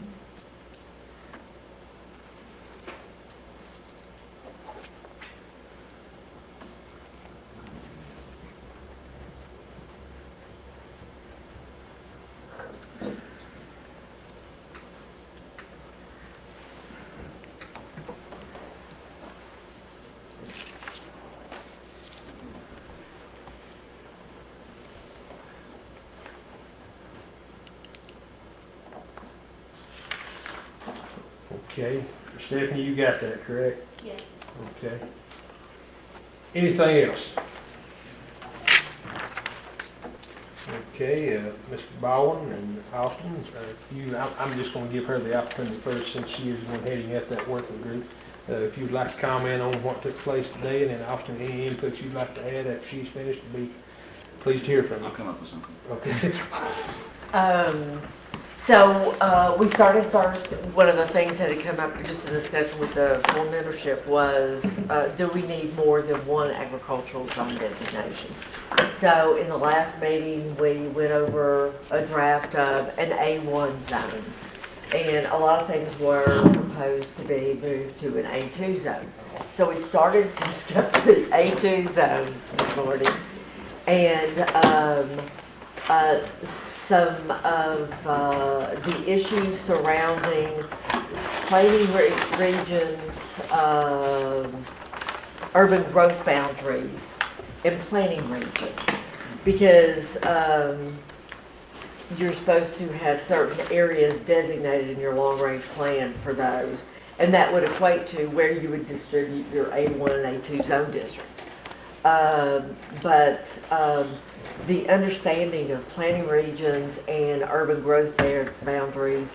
Okay, Stephanie, you got that, correct? Yes. Okay. Anything else? Okay, Mr. Bowen and Austin, I'm just gonna give her the opportunity first, since she is the one heading up that working group. If you'd like to comment on what took place today, and then Austin, any input you'd like to add after she's finished, would be pleased to hear from you. I'll come up with something. Okay. So we started first, one of the things that had come up just in discussion with the full membership was, do we need more than one agricultural zone designation? So in the last meeting, we went over a draft of an A1 zone. And a lot of things were proposed to be moved to an A2 zone. So we started to discuss the A2 zone this morning. And some of the issues surrounding planning regions, urban growth boundaries, and planning regions. Because you're supposed to have certain areas designated in your long-range plan for those. And that would equate to where you would distribute your A1 and A2 zone districts. But the understanding of planning regions and urban growth boundaries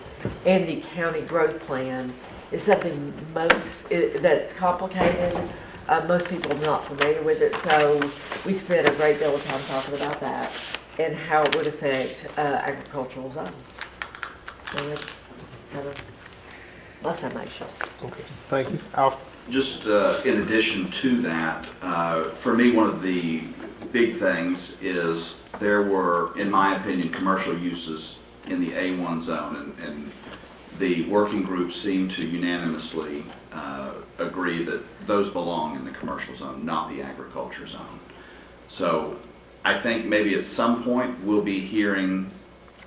and the county growth plan is something that's complicated. Most people are not familiar with it, so we spent a great deal of time talking about that and how it would affect agricultural zones. So that's kind of my summation. Okay, thank you. Austin? Just in addition to that, for me, one of the big things is there were, in my opinion, commercial uses in the A1 zone, and the working group seemed to unanimously agree that those belong in the commercial zone, not the agriculture zone. So I think maybe at some point we'll be hearing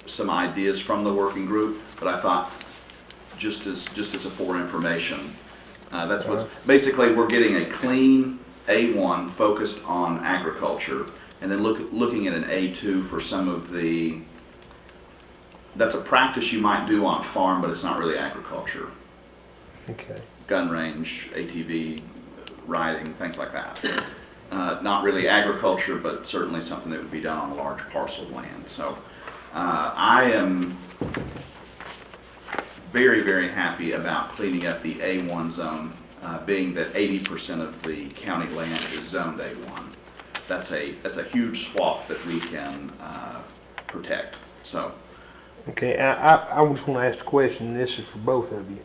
some ideas from the working group, but I thought just as a for information, that's what, basically we're getting a clean A1 focused on agriculture, and then looking at an A2 for some of the, that's a practice you might do on a farm, but it's not really agriculture. Okay. Gun range, ATV, riding, things like that. Not really agriculture, but certainly something that would be done on a large parcel of land. So I am very, very happy about cleaning up the A1 zone, being that 80% of the county land is zoned A1. That's a huge swath that we can protect. So, Okay, I just want to ask a question, and this is for both of you.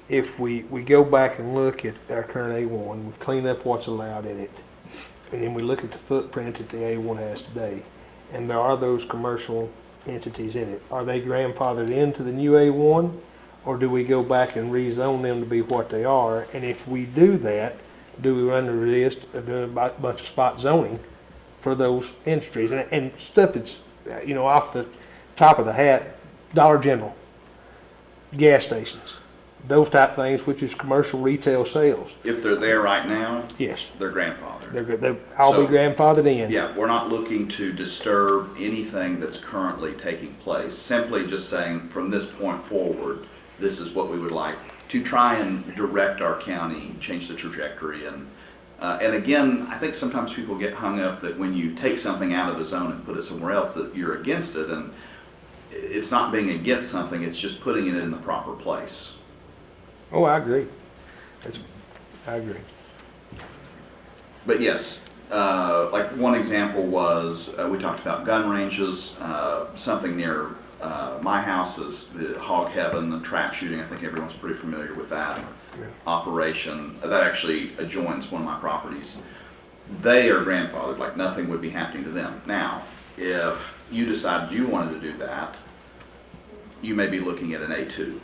If we go back and look at our current A1, we clean up what's allowed in it, and then we look at the footprint that the A1 has today, and there are those commercial entities in it, are they grandfathered into the new A1, or do we go back and rezone them to be what they are? And if we do that, do we run the risk of doing a bunch of spot zoning for those industries? And stuff that's, off the top of the hat, Dollar General, gas stations, those type things, which is commercial retail sales. if they're there right now, Yes, they're grandfathered. they're all So- be grandfathered in. Yeah, we're not looking to disturb anything that's currently taking place, simply just saying from this point forward, this is what we would like to try and direct our county, change the trajectory. And again, I think sometimes people get hung up that when you take something out of the zone and put it somewhere else, that you're against it. And it's not being against something, it's just putting it in the proper place. Oh, I agree. I agree. But yes, like one example was, we talked about gun ranges, something near my house is the Hog Heaven, the trap shooting. I think everyone's pretty familiar with that operation. That actually adjoins one of my properties. They are grandfathered, like nothing would be happening to them. Now, if you decided you wanted to do that, you may be looking at an A2.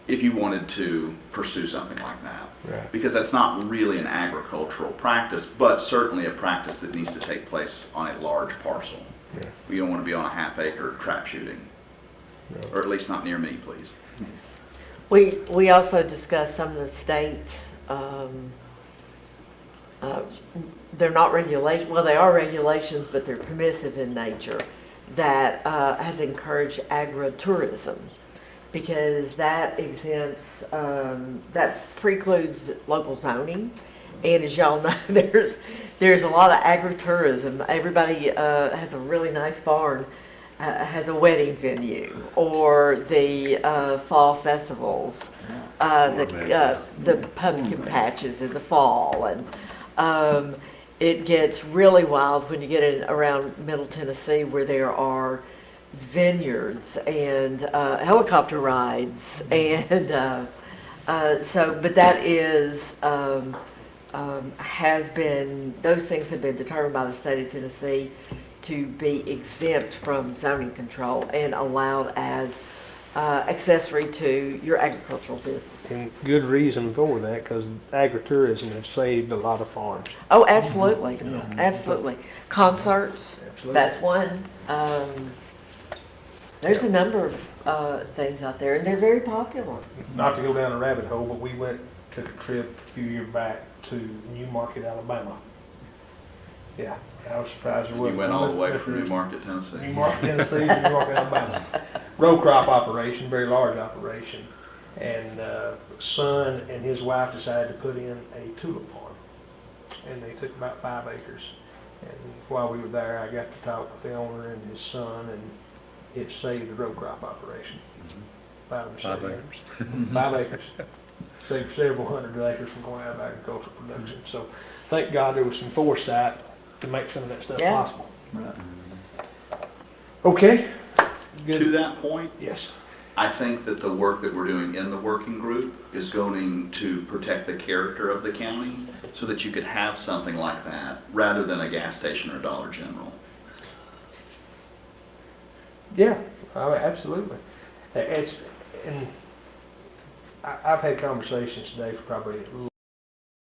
If you wanted to pursue something like that. Right. Because that's not really an agricultural practice, but certainly a practice that needs to take place on a large parcel. Yeah. You don't want to be on a half-acre trap shooting, or at least not near me, please. We also discussed some of the states, they're not regulations, well, they are regulations, but they're permissive in nature, that has encouraged agritourism, because that exempts, that precludes local zoning. And as y'all know, there's a lot of agritourism. Everybody has a really nice barn, has a wedding venue, or the fall festivals, the pumpkin patches in the fall, and it gets really wild when you get in around Middle Tennessee, where there are vineyards and helicopter rides, and but that is has been, those things have been determined by the state of Tennessee to be exempt from zoning control and allowed as accessory to your agricultural business. And good reason for that, because agritourism has saved a lot of farms. Oh, absolutely, absolutely. Concerts, Absolutely. that's one. There's a number of things out there, and they're very popular. Not to go down a rabbit hole, but we took a trip a few years back to Newmarket, Alabama. Yeah, I was surprised there You wasn't. went all the way from Newmarket, Tennessee. Newmarket, Tennessee, to Newmarket, Alabama. Row crop operation, very large operation. And son and his wife decided to put in a tulip farm. And they took about 5 acres. And while we were there, I got to talk with the owner and his son, and it saved the row crop operation. 5 acres. 5 acres. Saved several hundred acres from going out of agricultural production. So thank God there was some foresight to make some of that stuff possible. Okay. Good. To that point, Yes. I think that the work that we're doing in the working group is going to protect the character of the county so that you could have something like that rather than a gas station or Dollar General. Yeah, absolutely. And I've had conversations today for probably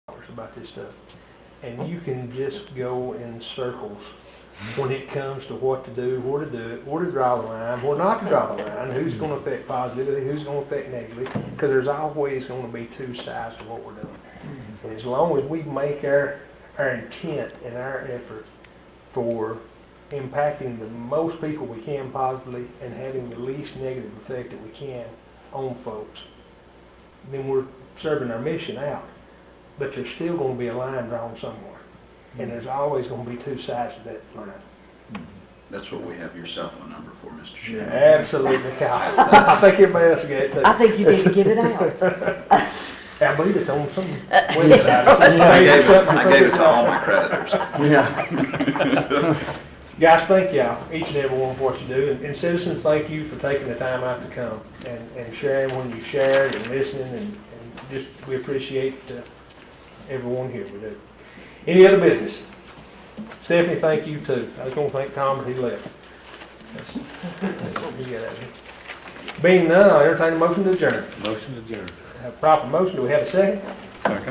hours about this stuff. And you can just go in circles when it comes to what to do, where to do it, where to draw the line, where not to draw the line, who's going to affect positively, who's going to affect negatively, because there's always going to be two sides to what we're doing. And as long as we make our intent and our effort for impacting the most people we can positively and having the least negative effect that we can on folks, then we're serving our mission out. But there's still going to be a line drawn somewhere. And there's always going to be two sides to that line. That's what we have your cell phone number for, Mr. Chairman. Absolutely, Kyle. I think everybody else get it too. I think you need to give it out. I believe it's on some website. I gave it to all my creditors. Yeah. Guys, thank y'all, each and every one for what you do, and citizens, thank you for taking the time out to come and sharing when you shared and listening, and just, we appreciate everyone here, we do. Any other business? Stephanie, thank you too. I was gonna thank Tom, but he left. You get that, man. Being none, I'll entertain a motion to adjourn. Motion adjourned. Have a proper motion, do we have a second? Second.